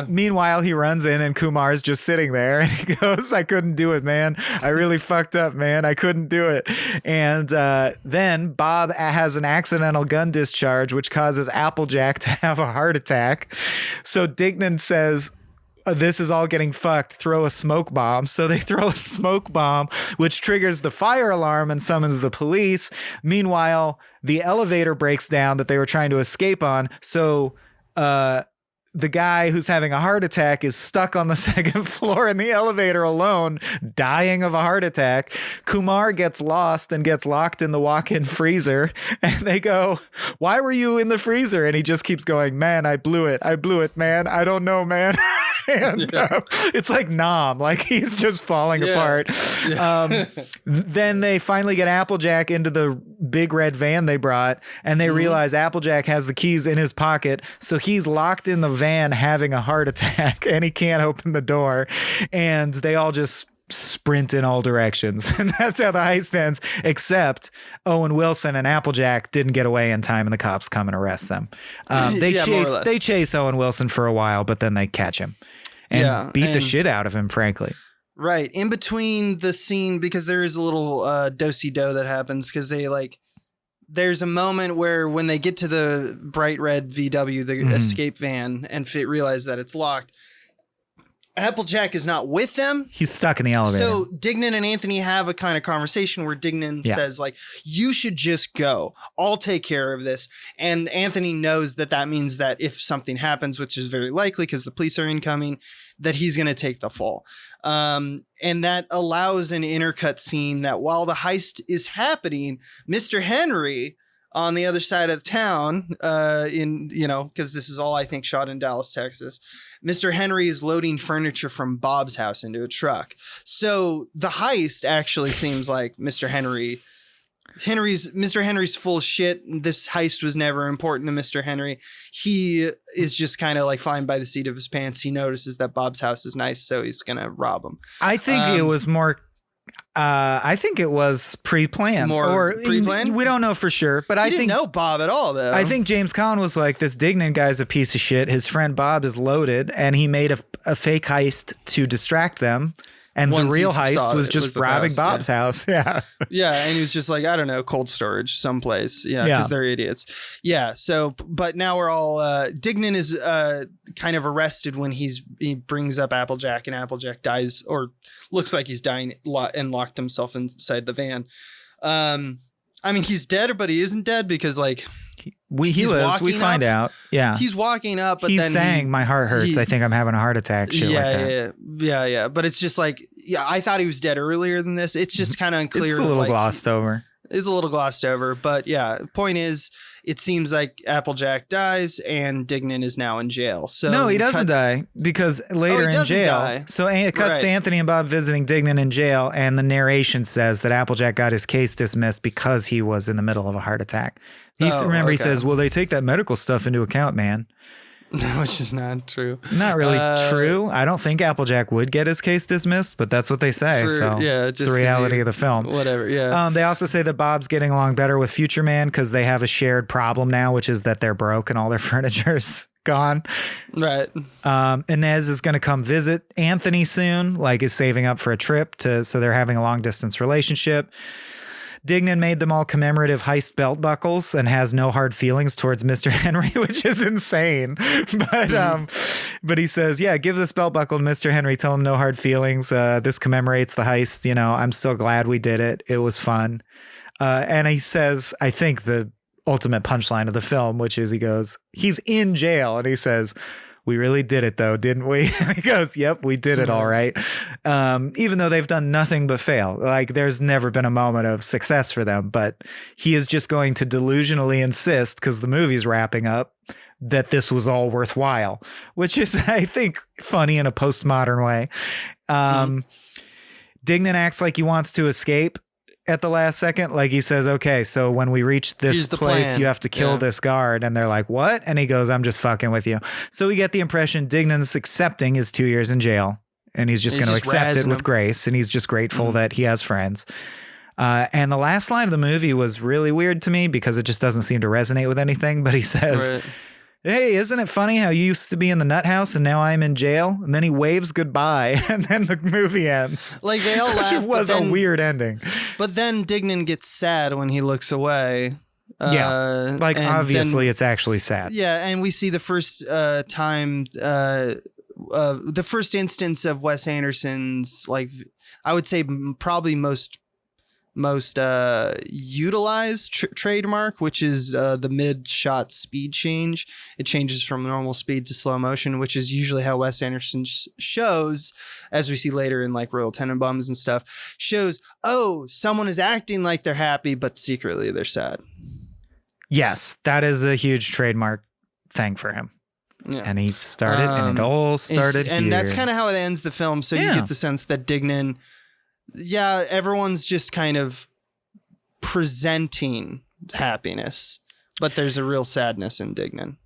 Meanwhile, he runs in and Kumar's just sitting there and he goes, I couldn't do it, man. I really fucked up, man. I couldn't do it. And then Bob has an accidental gun discharge, which causes Applejack to have a heart attack. So Dignan says, this is all getting fucked. Throw a smoke bomb. So they throw a smoke bomb, which triggers the fire alarm and summons the police. Meanwhile, the elevator breaks down that they were trying to escape on. So the guy who's having a heart attack is stuck on the second floor in the elevator alone, dying of a heart attack. Kumar gets lost and gets locked in the walk-in freezer. And they go, why were you in the freezer? And he just keeps going, man, I blew it, man. I don't know, man. And it's like Nom, like he's just falling apart. Then they finally get Applejack into the big red van they brought, and they realize Applejack has the keys in his pocket. So he's locked in the van having a heart attack and he can't open the door. And they all just sprint in all directions. And that's how the heist ends, except Owen Wilson and Applejack didn't get away in time and the cops come and arrest them. They chase Owen Wilson for a while, but then they catch him and beat the shit out of him, frankly. Right. In between the scene, because there is a little do-si-do that happens, because there's a moment where when they get to the bright red VW, the escape van, and realize that it's locked, Applejack is not with them. He's stuck in the elevator. So Dignan and Anthony have a kind of conversation where Dignan says, like, you should just go. I'll take care of this. And Anthony knows that means that if something happens, which is very likely because the police are incoming, that he's going to take the fall. And that allows an intercut scene that while the heist is happening, Mr. Henry on the other side of the town, because this is all, I think, shot in Dallas, Texas, Mr. Henry is loading furniture from Bob's house into a truck. So the heist actually seems like Mr. Henry's full of shit. This heist was never important to Mr. Henry. He is just kind of like flying by the seat of his pants. He notices that Bob's house is nice, so he's going to rob him. I think it was more... I think it was pre-planned. More pre-planned? We don't know for sure, but I didn't know Bob at all, though. I think James Caan was like, this Dignan guy's a piece of shit. His friend Bob is loaded, and he made a fake heist to distract them. And the real heist was just robbing Bob's house. Yeah. Yeah. And he was just like, I don't know, cold storage someplace. Yeah. Because they're idiots. Yeah. So, but now we're all, Dignan is kind of arrested when he brings up Applejack, and Applejack dies, or looks like he's dying, and locked himself inside the van. I mean, he's dead, but he isn't dead because, like, he lives. We find out. Yeah. He's walking up, but he's then saying, my heart hurts. I think I'm having a heart attack. Shit like that. Yeah. But it's just like, I thought he was dead earlier than this. It's just kind of unclear. It's a little glossed over. It's a little glossed over. But yeah, point is, it seems like Applejack dies and Dignan is now in jail. So no, he doesn't die, because later in jail. So it cuts to Anthony and Bob visiting Dignan in jail, and the narration says that Applejack got his case dismissed because he was in the middle of a heart attack. He says, well, they take that medical stuff into account, man. Which is not true. Not really true. I don't think Applejack would get his case dismissed, but that's what they say. It's the reality of the film. Whatever, yeah. They also say that Bob's getting along better with Future Man because they have a shared problem now, which is that they're broke and all their furniture's gone. Right. Inez is going to come visit Anthony soon, like is saving up for a trip so they're having a long distance relationship. Dignan made them all commemorative heist belt buckles and has no hard feelings towards Mr. Henry, which is insane. But he says, yeah, give this belt buckle to Mr. Henry. Tell him no hard feelings. This commemorates the heist. You know, I'm still glad we did it. It was fun. And he says, I think the ultimate punchline of the film, which is he goes, he's in jail. And he says, we really did it, though, didn't we? And he goes, yep, we did it all right. Even though they've done nothing but fail. Like, there's never been a moment of success for them. But he is just going to delusionally insist, because the movie's wrapping up, that this was all worthwhile, which is, I think, funny in a postmodern way. Dignan acts like he wants to escape at the last second. Like, he says, okay, so when we reach this place, you have to kill this guard. And they're like, what? And he goes, I'm just fucking with you. So we get the impression Dignan's accepting his 2 years in jail, and he's just going to accept it with grace. And he's just grateful that he has friends. And the last line of the movie was really weird to me because it just doesn't seem to resonate with anything. But he says, hey, isn't it funny how you used to be in the nut house and now I'm in jail? And then he waves goodbye, and then the movie ends. Like, they all laugh. Which was a weird ending. But then Dignan gets sad when he looks away. Obviously it's actually sad. Yeah, and we see the first time, the first instance of Wes Anderson's, like, I would say probably most utilized trademark, which is the mid-shot speed change. It changes from normal speed to slow motion, which is usually how Wes Anderson shows, as we see later in like Royal Tenenbaums and stuff, shows, oh, someone is acting like they're happy, but secretly they're sad. Yes, that is a huge trademark thing for him. Yeah. And he started, and it all started here. And that's kind of how it ends the film. So you get the sense that Dignan, everyone's just kind of presenting happiness, but there's a real sadness in Dignan,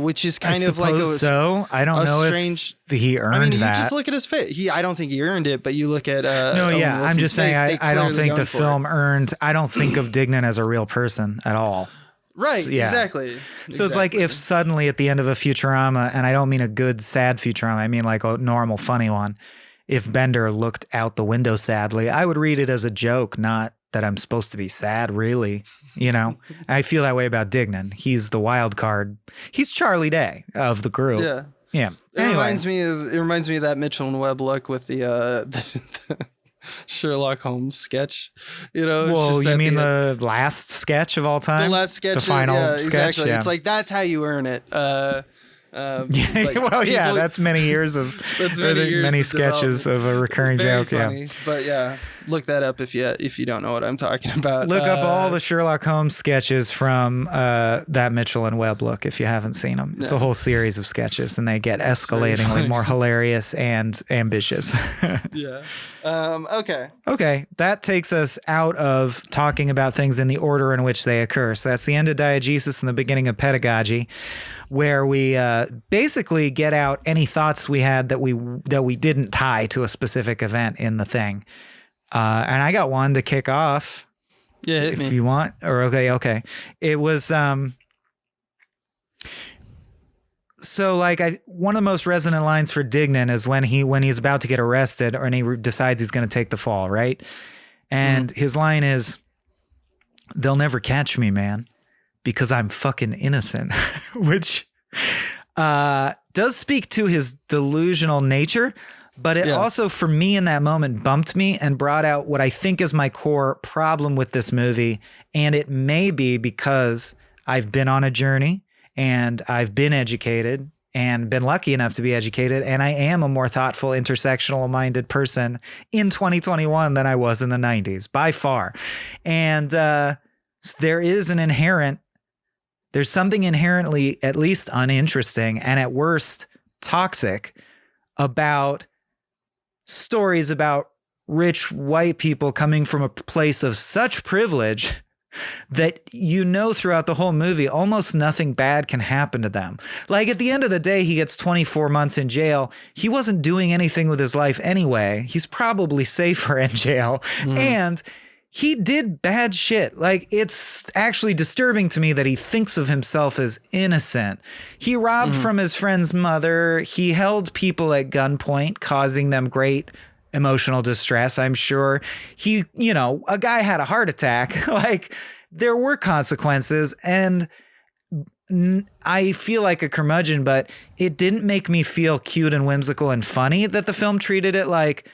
which is kind of like I don't know strange. If he earned that. You just look at his face. I don't think he earned it, but you look at I'm just saying I don't think the film earned. I don't think of Dignan as a real person at all. Right. So, exactly. So it's like if suddenly at the end of a Futurama, and I don't mean a good sad Futurama, I mean like a normal funny one, if Bender looked out the window sadly, I would read it as a joke, not that I'm supposed to be sad, really. You know, I feel that way about Dignan. He's the wild card. He's Charlie Day of the group. Yeah. Yeah. It reminds me of that Mitchell and Webb look with the Sherlock Holmes sketch. You know, well, you mean the last sketch of all time? The last sketch, the final sketch. Exactly. Yeah. It's like that's how you earn it. That's many years of many sketches of a recurring Very joke. Funny. Yeah, but yeah, look that up if you don't know what I'm talking about. Look up all the Sherlock Holmes sketches from that Mitchell and Webb look if you haven't seen them. It's a whole series of sketches, and they get escalatingly more hilarious and ambitious. Yeah. Okay. Okay, that takes us out of talking about things in the order in which they occur. So that's the end of diegesis and the beginning of pedagogy, where we basically get out any thoughts we had that we didn't tie to a specific event in the thing. And I got one to kick off. Yeah, hit me. If you want. Or okay. It was so like one of the most resonant lines for Dignan is when he's about to get arrested and he decides he's going to take the fall, right? And his line is, "They'll never catch me, man, because I'm fucking innocent," which does speak to his delusional nature, but it also, for me in that moment, bumped me and brought out what I think is my core problem with this movie. And it may be because I've been on a journey and I've been educated and been lucky enough to be educated. And I am a more thoughtful, intersectional minded person in 2021 than I was in the 90s, by far. And there's something inherently at least uninteresting and at worst toxic about stories about rich white people coming from a place of such privilege that throughout the whole movie, almost nothing bad can happen to them. Like at the end of the day, he gets 24 months in jail. He wasn't doing anything with his life anyway. He's probably safer in jail. And he did bad shit. Like, it's actually disturbing to me that he thinks of himself as innocent. He robbed from his friend's mother. He held people at gunpoint, causing them great emotional distress, I'm sure. A guy had a heart attack. Like, there were consequences, and I feel like a curmudgeon, but it didn't make me feel cute and whimsical and funny that the film treated it like,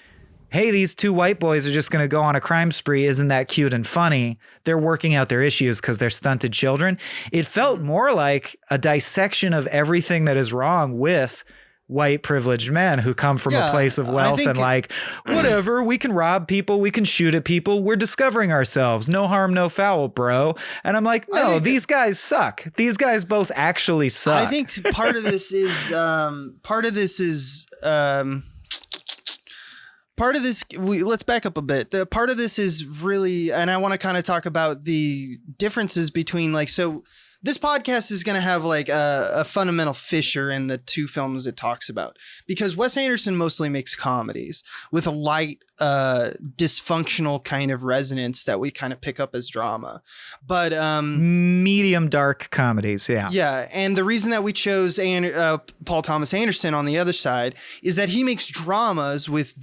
hey, these two white boys are just going to go on a crime spree. Isn't that cute and funny? They're working out their issues because they're stunted children. It felt more like a dissection of everything that is wrong with white privileged men who come from a place of wealth and like, whatever, we can rob people, we can shoot at people, we're discovering ourselves, no harm, no foul, bro. And I'm like, no, these guys suck. These guys both actually suck. I think part of this is let's back up a bit. The part of this is really, and I want to kind of talk about the differences between this podcast is going to have like a fundamental fissure in the two films it talks about, because Wes Anderson mostly makes comedies with a light, dysfunctional kind of resonance that we kind of pick up as drama, but medium dark comedies. Yeah. Yeah. And the reason that we chose Paul Thomas Anderson on the other side is that he makes dramas with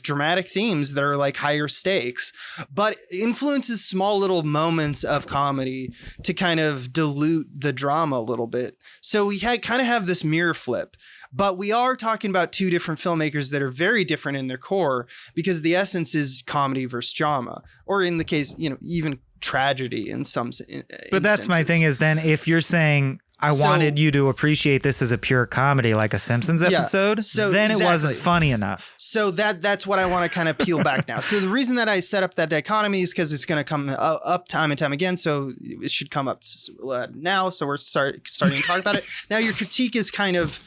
dramatic themes that are like higher stakes, but influences small little moments of comedy to kind of dilute the drama a little bit. So we kind of have this mirror flip. But we are talking about two different filmmakers that are very different in their core, because the essence is comedy versus drama, or in the case, even tragedy in some instances. But that's my thing is then if you're saying I wanted you to appreciate this as a pure comedy, like a Simpsons episode, then it wasn't funny enough. So that's what I want to kind of peel back now. So the reason that I set up that dichotomy is because it's going to come up time and time again. So it should come up now. So we're starting to talk about it. Now your critique is kind of,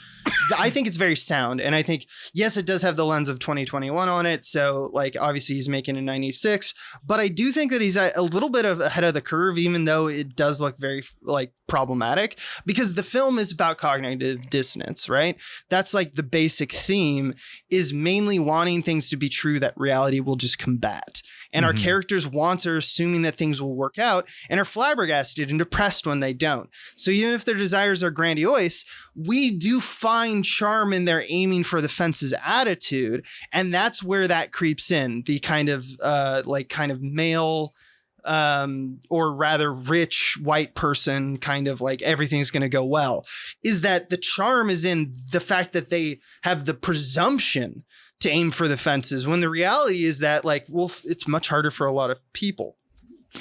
I think it's very sound. And I think, yes, it does have the lens of 2021 on it. So like, obviously he's making in 96, but I do think that he's a little bit ahead of the curve, even though it does look very like problematic, because the film is about cognitive dissonance, right? That's like the basic theme, is mainly wanting things to be true that reality will just combat. And our characters' wants are assuming that things will work out and are flabbergasted and depressed when they don't. So even if their desires are grandiose, we do find find charm in their aiming for the fences attitude. And that's where that creeps in, the kind of male, or rather rich white person, kind of like everything's going to go well, is that the charm is in the fact that they have the presumption to aim for the fences, when the reality is that, like, well, it's much harder for a lot of people.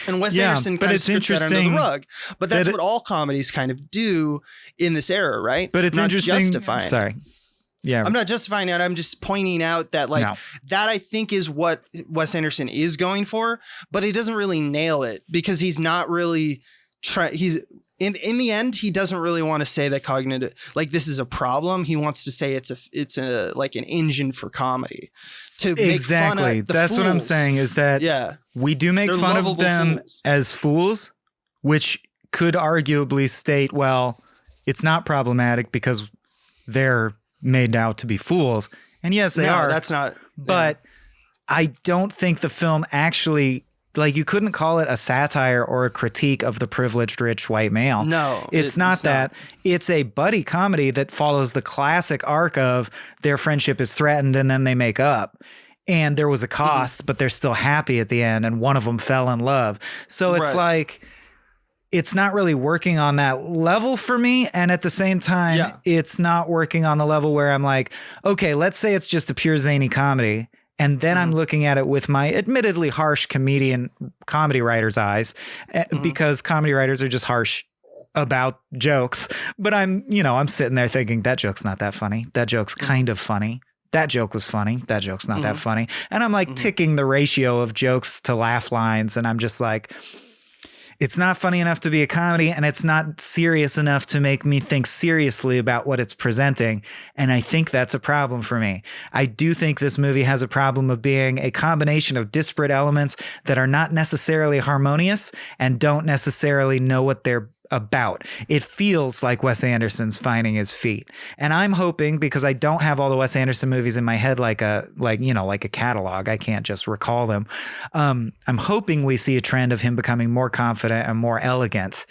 And Wes Anderson kind of strips that under the rug. But that's what all comedies kind of do in this era, right? But it's interesting. Justifying Sorry. Yeah. I'm not justifying it. I'm just pointing out that, like, that I think is what Wes Anderson is going for, but he doesn't really nail it, because he's not really in the end, he doesn't really want to say that cognitive, like, this is a problem. He wants to say it's a like an engine for comedy to make fun of the That's fools. what I'm saying, is that we do make fun of them as fools, which could arguably state, well, it's not problematic because they're made out to be fools. And yes, they are. That's not. But I don't think the film actually, like, you couldn't call it a satire or a critique of the privileged rich white male. No, it's not that. It's a buddy comedy that follows the classic arc of their friendship is threatened and then they make up. And there was a cost, but they're still happy at the end. And one of them fell in love. So it's like, it's not really working on that level for me. And at the same time, it's not working on the level where I'm like, okay, let's say it's just a pure zany comedy. And then I'm looking at it with my admittedly harsh comedy writer's eyes, because comedy writers are just harsh about jokes. But I'm sitting there thinking, that joke's not that funny. That joke's kind of funny. That joke was funny. That joke's not that funny. And I'm like ticking the ratio of jokes to laugh lines. And I'm just like, it's not funny enough to be a comedy, and it's not serious enough to make me think seriously about what it's presenting. And I think that's a problem for me. I do think this movie has a problem of being a combination of disparate elements that are not necessarily harmonious and don't necessarily know what they're about. It feels like Wes Anderson's finding his feet. And I'm hoping, because I don't have all the Wes Anderson movies in my head like a catalog, I can't just recall them. I'm hoping we see a trend of him becoming more confident and more elegant.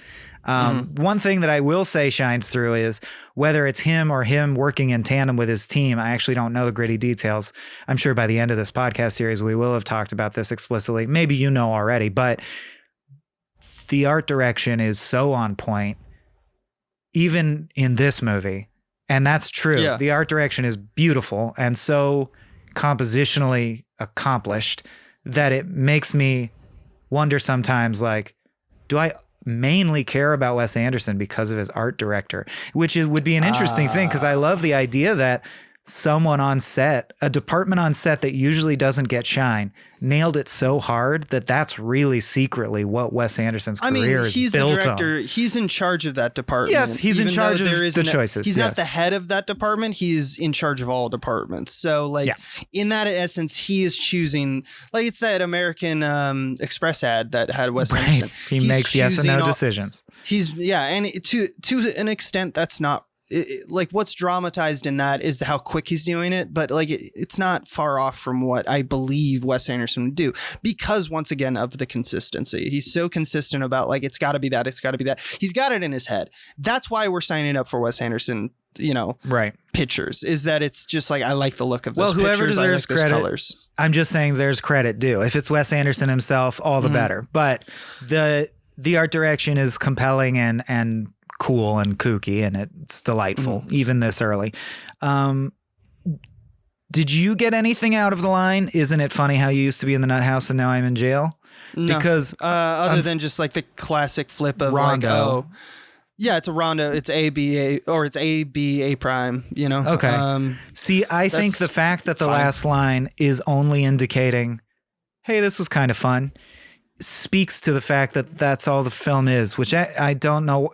One thing that I will say shines through is whether it's him or him working in tandem with his team. I actually don't know the gritty details. I'm sure by the end of this podcast series, we will have talked about this explicitly. Maybe you know already, but the art direction is so on point, even in this movie. And that's true. Yeah. The art direction is beautiful and so compositionally accomplished that it makes me wonder sometimes, like, do I mainly care about Wes Anderson because of his art director? Which would be an interesting thing, because I love the idea that someone on set, a department on set that usually doesn't get shine, nailed it so hard that that's really secretly what Wes Anderson's career is he's built the director. on. He's in charge of that department. Yes, he's in charge of the choices. He's not the head of that department. He's in charge of all departments. So, in that essence, he is choosing, like, it's that American Express ad that had Wes Anderson. He makes yes and no decisions. And to an extent, that's not, like, what's dramatized in that is how quick he's doing it, but like it's not far off from what I believe Wes Anderson would do, because once again of the consistency. He's so consistent about, like, it's got to be that, it's got to be that. He's got it in his head. That's why we're signing up for Wes Anderson, pictures, is that it's just like, I like the look of those whoever pictures, deserves I like credit, those colors. I'm just saying there's credit due. If it's Wes Anderson himself, all the better. But the art direction is compelling and cool and kooky, and it's delightful even this early. Did you get anything out of the line, "Isn't it funny how you used to be in the nut house and now I'm in jail"? No. Because other than just like the classic flip of rondo. Like, it's a rondo, it's A B A, or it's A B A prime, Okay. See, I think the fact that the last line is only indicating, hey, this was kind of fun, speaks to the fact that that's all the film is, which I don't know.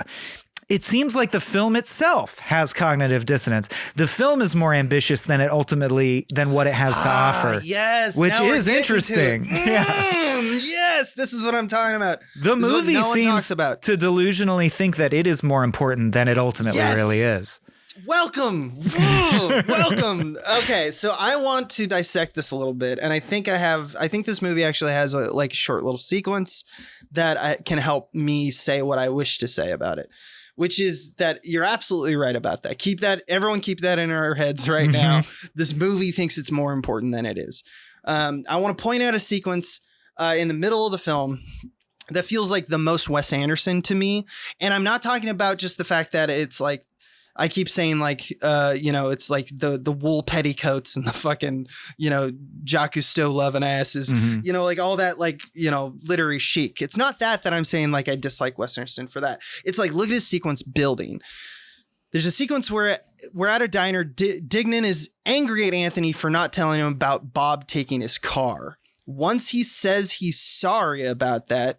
It seems like the film itself has cognitive dissonance. The film is more ambitious than what it has to offer. Yes. Which is interesting. Yes. This is what I'm talking about. The movie seems to delusionally think that it is more important than it ultimately really is. Welcome. Welcome. Okay. So I want to dissect this a little bit. And I think this movie actually has a short little sequence that can help me say what I wish to say about it. which is that you're absolutely right about that. Everyone keep that in our heads right now. This movie thinks it's more important than it is. I want to point out a sequence in the middle of the film that feels like the most Wes Anderson to me. And I'm not talking about just the fact that it's like, I keep saying like, it's like the wool petticoats and the fucking, Jacques Cousteau loving asses, like all that, like, literary chic. It's not that I'm saying like I dislike Wes Anderson for that. It's like, look at his sequence building. There's a sequence where we're at a diner. Dignan is angry at Anthony for not telling him about Bob taking his car. Once he says he's sorry about that,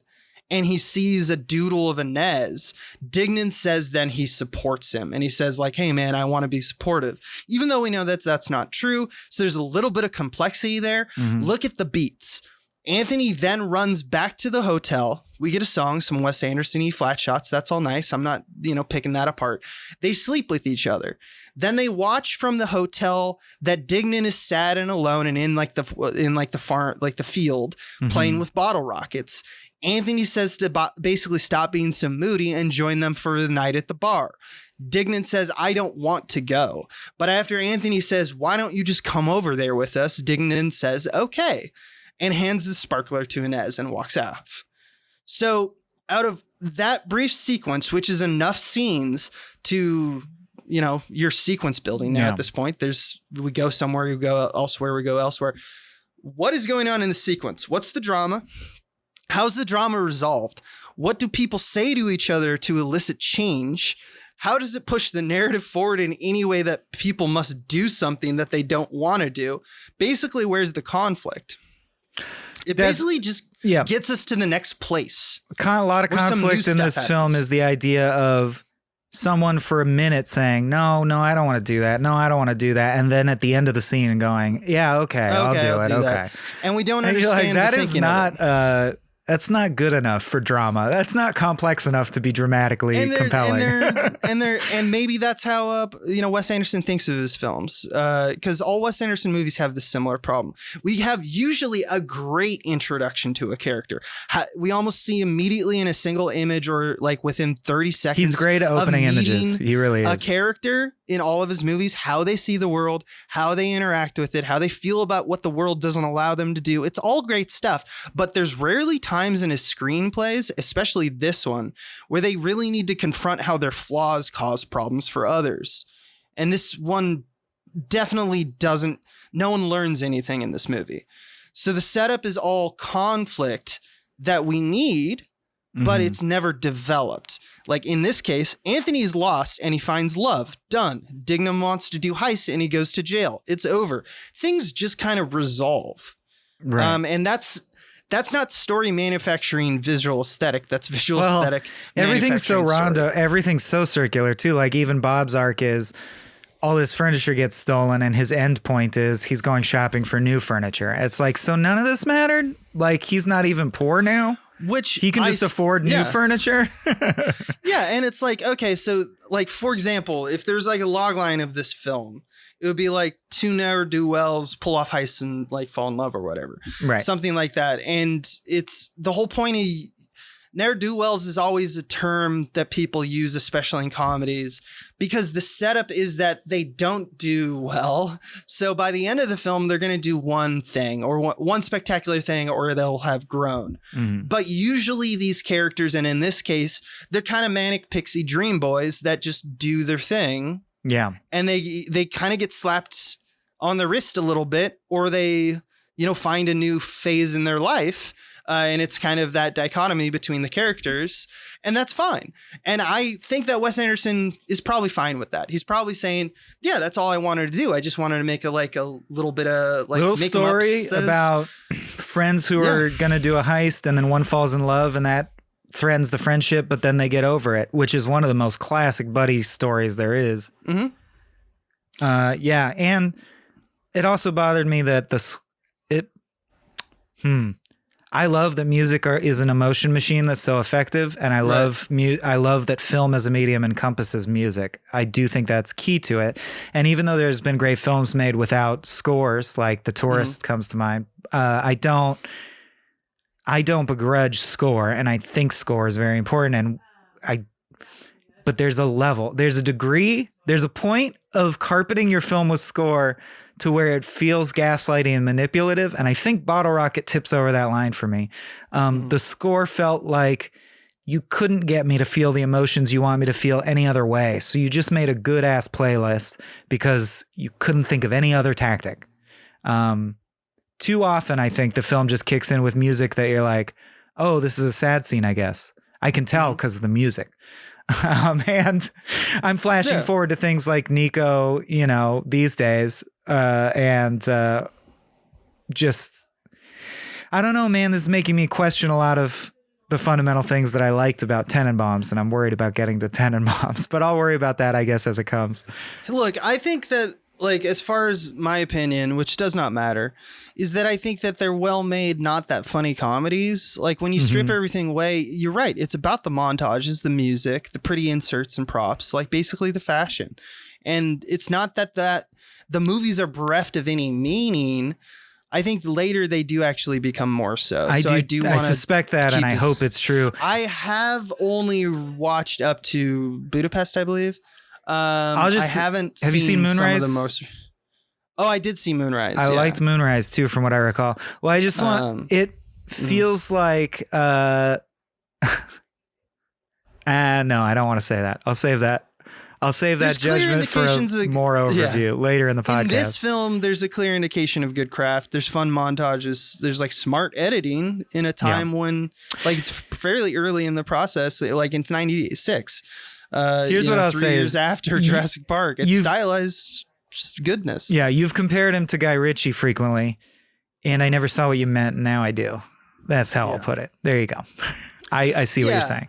and he sees a doodle of Inez, Dignan says then he supports him. And he says like, hey man, I want to be supportive. Even though we know that that's not true. So there's a little bit of complexity there. Look at the beats. Anthony then runs back to the hotel. We get a song, some Wes Anderson-y flat shots. That's all nice. I'm not, picking that apart. They sleep with each other. Then they watch from the hotel that Dignan is sad and alone and in the farm, like the field, playing with bottle rockets. Anthony says to basically stop being so moody and join them for the night at the bar. Dignan says, I don't want to go. But after Anthony says, why don't you just come over there with us? Dignan says, okay, and hands the sparkler to Inez and walks off. So out of that brief sequence, which is enough scenes to, your sequence building now at this point, we go somewhere, we go elsewhere. What is going on in the sequence? What's the drama? How's the drama resolved? What do people say to each other to elicit change? How does it push the narrative forward in any way that people must do something that they don't want to do? Basically, where's the conflict? It basically just gets us to the next place. A lot of conflict in this film is the idea of someone for a minute saying, no, I don't want to do that. No, I don't want to do that. And then at the end of the scene and going, yeah, okay, I'll do it. Okay. And we don't understand that is not... That's not good enough for drama. That's not complex enough to be dramatically compelling. And maybe that's how Wes Anderson thinks of his films. Because all Wes Anderson movies have this similar problem. We have usually a great introduction to a character. We almost see immediately in a single image or like within 30 seconds. He's great at opening images. He really is. A character in all of his movies, how they see the world, how they interact with it, how they feel about what the world doesn't allow them to do. It's all great stuff, but there's rarely times in his screenplays, especially this one, where they really need to confront how their flaws cause problems for others. And this one definitely doesn't. No one learns anything in this movie. So the setup is all conflict that we need, but it's never developed. Like in this case, Anthony is lost and he finds love. Done. Dignan wants to do heists and he goes to jail. It's over. Things just kind of resolve. Right. And that's not story manufacturing visual aesthetic. That's visual aesthetic. Everything's so rondo. Everything's so circular too. Like even Bob's arc is all his furniture gets stolen and his end point is he's going shopping for new furniture. It's like, so none of this mattered? Like he's not even poor now? Which he can just afford new furniture. Yeah. And it's like, okay, so like, for example, if there's like a log line of this film, it would be like two ne'er-do-wells pull off heists and like fall in love or whatever. Right. Something like that. And it's the whole point of ne'er-do-wells is always a term that people use, especially in comedies, because the setup is that they don't do well. So by the end of the film, they're going to do one thing or one spectacular thing, or they'll have grown. But usually these characters, and in this case, they're kind of manic pixie dream boys that just do their thing. Yeah. And they kind of get slapped on the wrist a little bit, or they, find a new phase in their life. And it's kind of that dichotomy between the characters, and that's fine. And I think that Wes Anderson is probably fine with that. He's probably saying, yeah, that's all I wanted to do. I just wanted to make a little bit of like little story about friends who are going to do a heist, and then one falls in love and that threatens the friendship, but then they get over it, which is one of the most classic buddy stories there is. Yeah. And it also bothered me that I love that music is an emotion machine that's so effective, and I love that film as a medium encompasses music. I do think that's key to it. And even though there's been great films made without scores, like The Tourist comes to mind, I don't begrudge score, and I think score is very important. But but there's a level, there's a degree, there's a point of carpeting your film with score to where it feels gaslighting and manipulative. And I think Bottle Rocket tips over that line for me. The score felt like you couldn't get me to feel the emotions you want me to feel any other way. So you just made a good ass playlist because you couldn't think of any other tactic. Too often, I think the film just kicks in with music that you're like, oh, this is a sad scene, I guess. I can tell because of the music. And I'm flashing forward to things like Nico, you know, these days. Just, I don't know, man, this is making me question a lot of the fundamental things that I liked about Tenenbaums, and I'm worried about getting to Tenenbaums, but I'll worry about that, I guess, as it comes. Look, I think that, like, as far as my opinion, which does not matter, is that I think that they're well made, not that funny comedies. Like, when you strip everything away, you're right. It's about the montages, the music, the pretty inserts and props, like basically the fashion. And it's not that the movies are bereft of any meaning. I think later they do actually become more so. I suspect that, and I hope it's true. I have only watched up to Budapest, I believe. I haven't. Have you seen Moonrise? Some of the most. Oh, I did see Moonrise. I liked Moonrise too, from what I recall. Well, I just want. It feels like. No, I don't want to say that. I'll save that. I'll save that judgment for a more overview later in the podcast. In this film, there's a clear indication of good craft. There's fun montages. There's like smart editing in a time when, like, it's fairly early in the process, like in 96. Here's what I'll say: 3 years after Jurassic Park, it's stylized goodness. Yeah, you've compared him to Guy Ritchie frequently, and I never saw what you meant. And now I do. That's how I'll put it. There you go. I see what you're saying.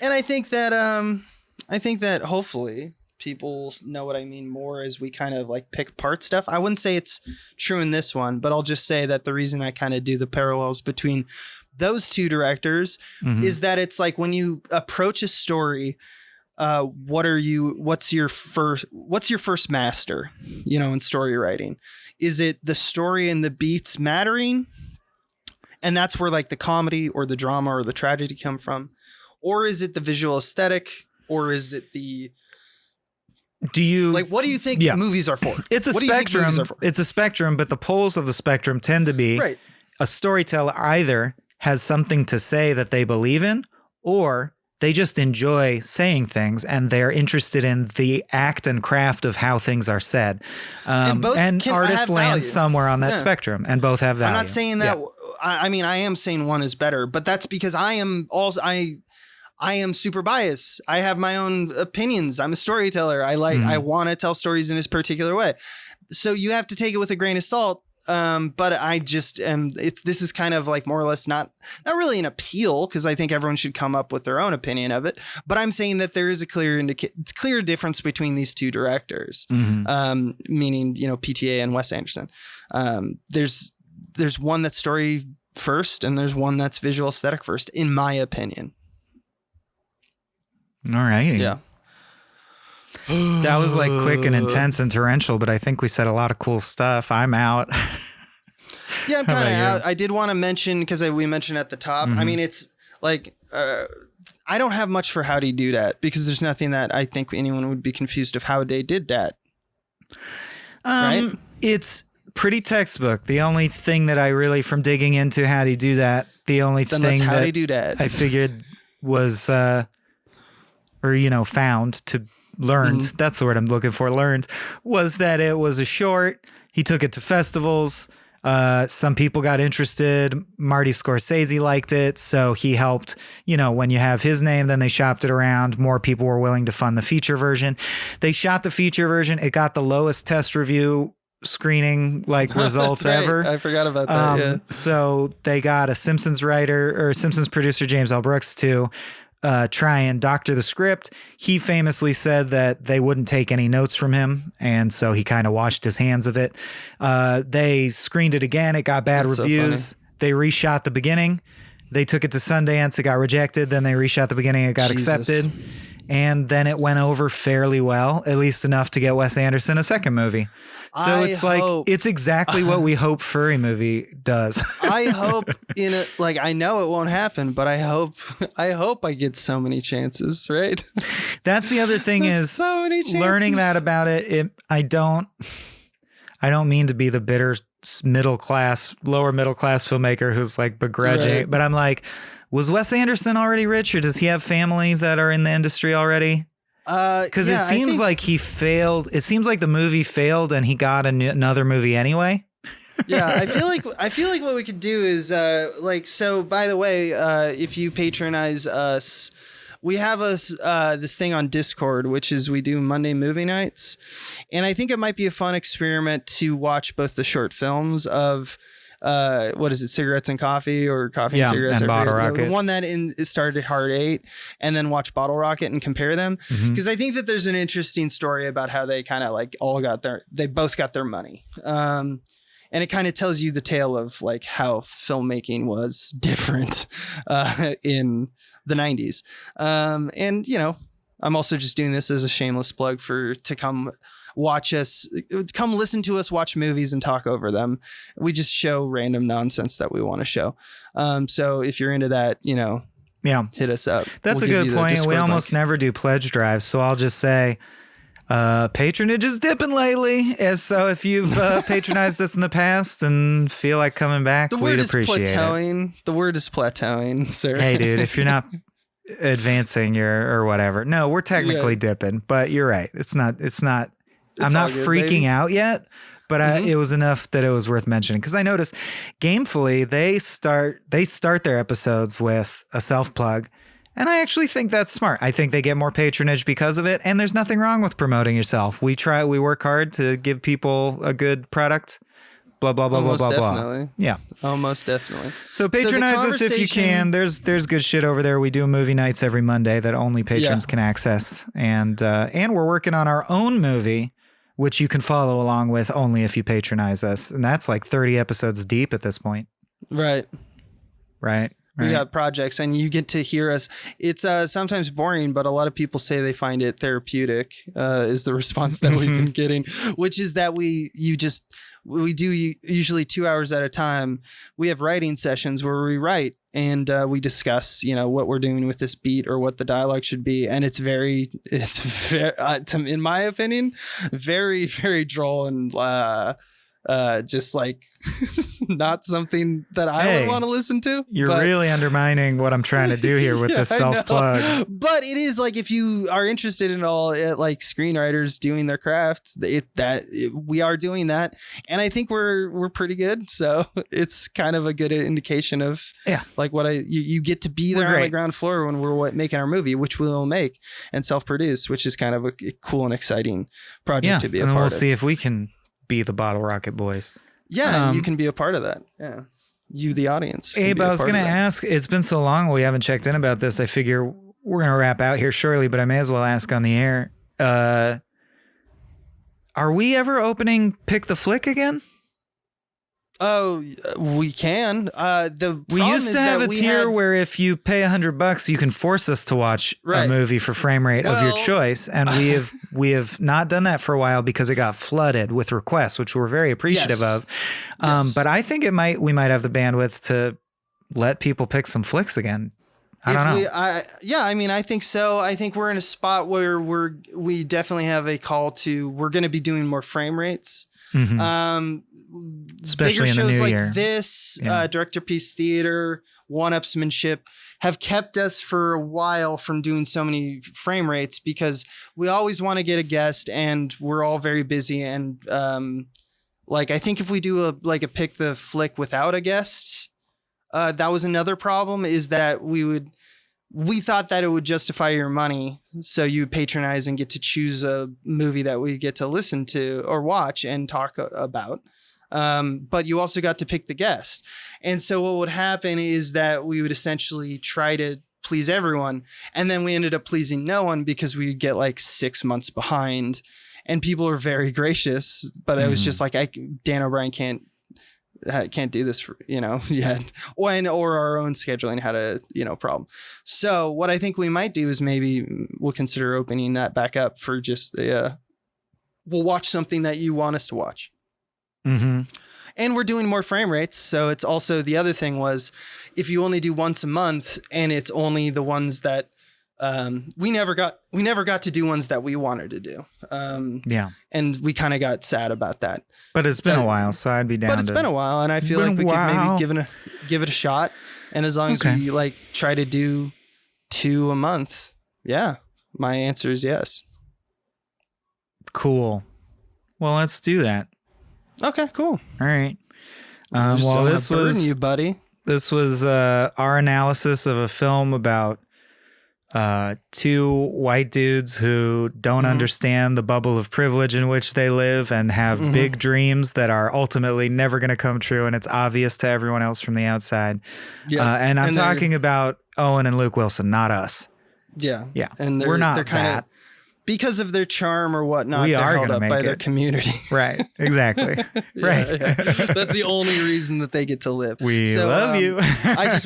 And I think that hopefully people know what I mean more as we kind of like pick apart stuff. I wouldn't say it's true in this one, but I'll just say that the reason I kind of do the parallels between those two directors is that it's like when you approach a story, what's your first master, you know, in story writing? Is it the story and the beats mattering? And that's where like the comedy or the drama or the tragedy come from. Or is it the visual aesthetic? Or is it what do you think movies are for? It's a spectrum. It's a spectrum, but the poles of the spectrum tend to be a storyteller either has something to say that they believe in, or they just enjoy saying things and they're interested in the act and craft of how things are said. And artists land somewhere on that spectrum, and both have value. I'm not saying that. I mean, I am saying one is better, but that's because I am super biased. I have my own opinions. I'm a storyteller. I want to tell stories in this particular way. So you have to take it with a grain of salt. But I just this is kind of like more or less not really an appeal, because I think everyone should come up with their own opinion of it. But I'm saying that there is a clear difference between these two directors, meaning, you know, PTA and Wes Anderson. There's one that's story first, and there's one that's visual aesthetic first, in my opinion. All right. Yeah. That was like quick and intense and torrential, but I think we said a lot of cool stuff. I'm out. Yeah, I'm kind of out. I did want to mention, because we mentioned at the top, I mean, it's like, I don't have much for How'd He Do That, because there's nothing that I think anyone would be confused of how they did that. Right? It's pretty textbook. The only thing that I really, from digging into How'd He Do That, the only thing How'd He Do That I figured was, found to learned, that's the word I'm looking for, learned, was that it was a short. He took it to festivals. Some people got interested. Marty Scorsese liked it, so he helped. You know, when you have his name, then they shopped it around. More people were willing to fund the feature version. They shot the feature version. It got the lowest test review screening results ever. I forgot about that. So they got a Simpsons writer or Simpsons producer, James L. Brooks, to try and doctor the script. He famously said that they wouldn't take any notes from him, and so he kind of washed his hands of it. They screened it again. It got bad reviews. So they reshot the beginning. They took it to Sundance. It got rejected. Then they reshot the beginning. It got accepted. And then it went over fairly well, at least enough to get Wes Anderson a second movie. So it's exactly what we hope furry movie does. I hope I know it won't happen, but I hope I get so many chances, right? That's the other thing is so many chances. Learning that about it. I don't mean to be the bitter lower middle class filmmaker who's like begrudging, right. But I'm like, was Wes Anderson already rich, or does he have family that are in the industry already? Because it seems like he failed. It seems like the movie failed and he got another movie anyway. Yeah, I feel like what we could do is so by the way, if you patronize us, we have this thing on Discord, which is we do Monday movie nights. And I think it might be a fun experiment to watch both the short films of what is it, Cigarettes and Coffee, or Coffee and Cigarettes, and Bottle Rocket. The one that started Hard 8, and then watch Bottle Rocket and compare them, because I think that there's an interesting story about how they kind of like they both got their money, and it kind of tells you the tale of like how filmmaking was different in the 90s, and I'm also just doing this as a shameless plug to come watch us, come listen to us watch movies and talk over them. We just show random nonsense that we want to show. So if you're into that, hit us up. That's a good point. We almost never do pledge drives. So I'll just say, patronage is dipping lately. And so if you've patronized us in the past and feel like coming back, we'd appreciate it. The word is plateauing, sir. Hey, dude, if you're not advancing or whatever. No, we're technically dipping, but you're right. It's not. I'm not freaking out yet, but it was enough that it was worth mentioning, because I noticed Gamefully they start their episodes with a self plug, and I actually think that's smart. I think they get more patronage because of it, and there's nothing wrong with promoting yourself. We work hard to give people a good product. Blah blah blah blah blah blah. Yeah, almost definitely. So patronize us if you can. There's good shit over there. We do movie nights every Monday that only patrons can access, and we're working on our own movie, which you can follow along with only if you patronize us. And that's like 30 episodes deep at this point. Right. We got projects and you get to hear us. It's sometimes boring, but a lot of people say they find it therapeutic, is the response that we've been getting, which is that we do usually 2 hours at a time. We have writing sessions where we write and we discuss, what we're doing with this beat or what the dialogue should be. And it's very, in my opinion, very, very droll and just like not something that I would want to listen to. You're really undermining what I'm trying to do here with this self-plug. But it is like, if you are interested in all like screenwriters doing their craft, we are doing that, and I think we're pretty good. So it's kind of a good indication of like what you get to be there on the ground floor when we're making our movie, which we'll make and self-produce, which is kind of a cool and exciting project to be a part of. We'll see if we can be the Bottle Rocket boys. Yeah, and you can be a part of that. Yeah, you, the audience. Abe, I was going to ask, it's been so long we haven't checked in about this. I figure we're going to wrap out here shortly, but I may as well ask on the air. Are we ever opening Pick the Flick again? Oh, we can. We used to have a tier where if you pay $100, you can force us to watch a movie for frame rate of your choice, and we have not done that for a while because it got flooded with requests, which we're very appreciative of. But I think we might have the bandwidth to let people pick some flicks again. I don't know. I think so. I think we're in a spot where we definitely have a call to. We're going to be doing more frame rates. Especially bigger in the shows new like year. this, director-piece theater, one-upsmanship have kept us for a while from doing so many frame rates, because we always want to get a guest and we're all very busy. And I think if we do a Pick the Flick without a guest, that was another problem, is that we thought that it would justify your money, so you patronize and get to choose a movie that we get to listen to or watch and talk about. But you also got to pick the guest. And so what would happen is that we would essentially try to please everyone. And then we ended up pleasing no one, because we get like 6 months behind, and people are very gracious, but it was just like, Dan O'Brien can't can't do this, yet. Or our own scheduling had a, problem. So what I think we might do is maybe we'll consider opening that back up for just we'll watch something that you want us to watch. Mm-hmm. And we're doing more frame rates. So it's also, the other thing was, if you only do once a month and it's only the ones that we never got to do ones that we wanted to do. And we kind of got sad about that. But it's been a while, so I'd be down. But it's been a while, and I feel like we could maybe give it a shot. And as long as we try to do 2 a month, my answer is yes. Cool. Well, let's do that. Okay, cool. All right. Well, this was you, buddy. This was our analysis of a film about 2 white dudes who don't understand the bubble of privilege in which they live and have big dreams that are ultimately never going to come true, and it's obvious to everyone else from the outside. And I'm talking about Owen and Luke Wilson, not us. Yeah. And we're not they're kind of, because of their charm or whatnot, they're held up by their community. Right. Exactly. Right. That's the only reason that they get to live. We love you. I just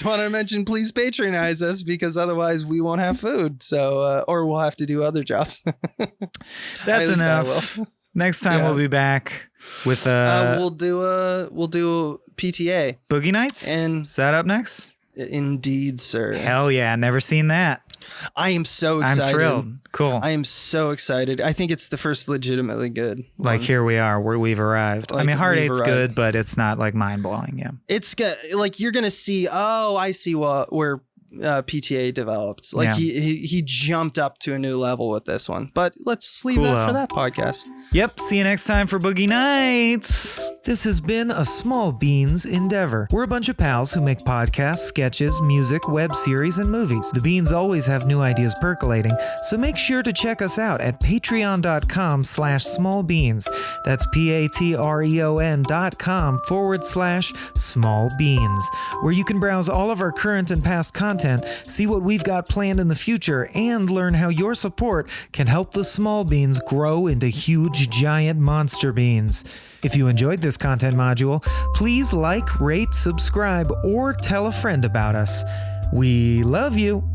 want to mention, please patronize us, because otherwise we won't have food. So, or we'll have to do other jobs. That's enough. Next time we'll be back with we'll do PTA Boogie Nights. And is that up next? Indeed, sir. Hell yeah. Never seen that. I am so excited. I'm thrilled. Cool. I am so excited. I think it's the first legitimately good one. Like, here we are, where we've arrived. I mean, Heart 8's good, but it's not like mind blowing. Yeah. It's good. Like, you're going to see, I see where PTA developed. Like, he jumped up to a new level with this one. But let's leave that for that podcast. Yep. See you next time for Boogie Nights. This has been a Small Beans endeavor. We're a bunch of pals who make podcasts, sketches, music, web series, and movies. The Beans always have new ideas percolating, so make sure to check us out at patreon.com/smallbeans. That's patreon.com/smallbeans, where you can browse all of our current and past content, see what we've got planned in the future, and learn how your support can help the small beans grow into huge, giant monster beans. If you enjoyed this content module, please like, rate, subscribe, or tell a friend about us. We love you.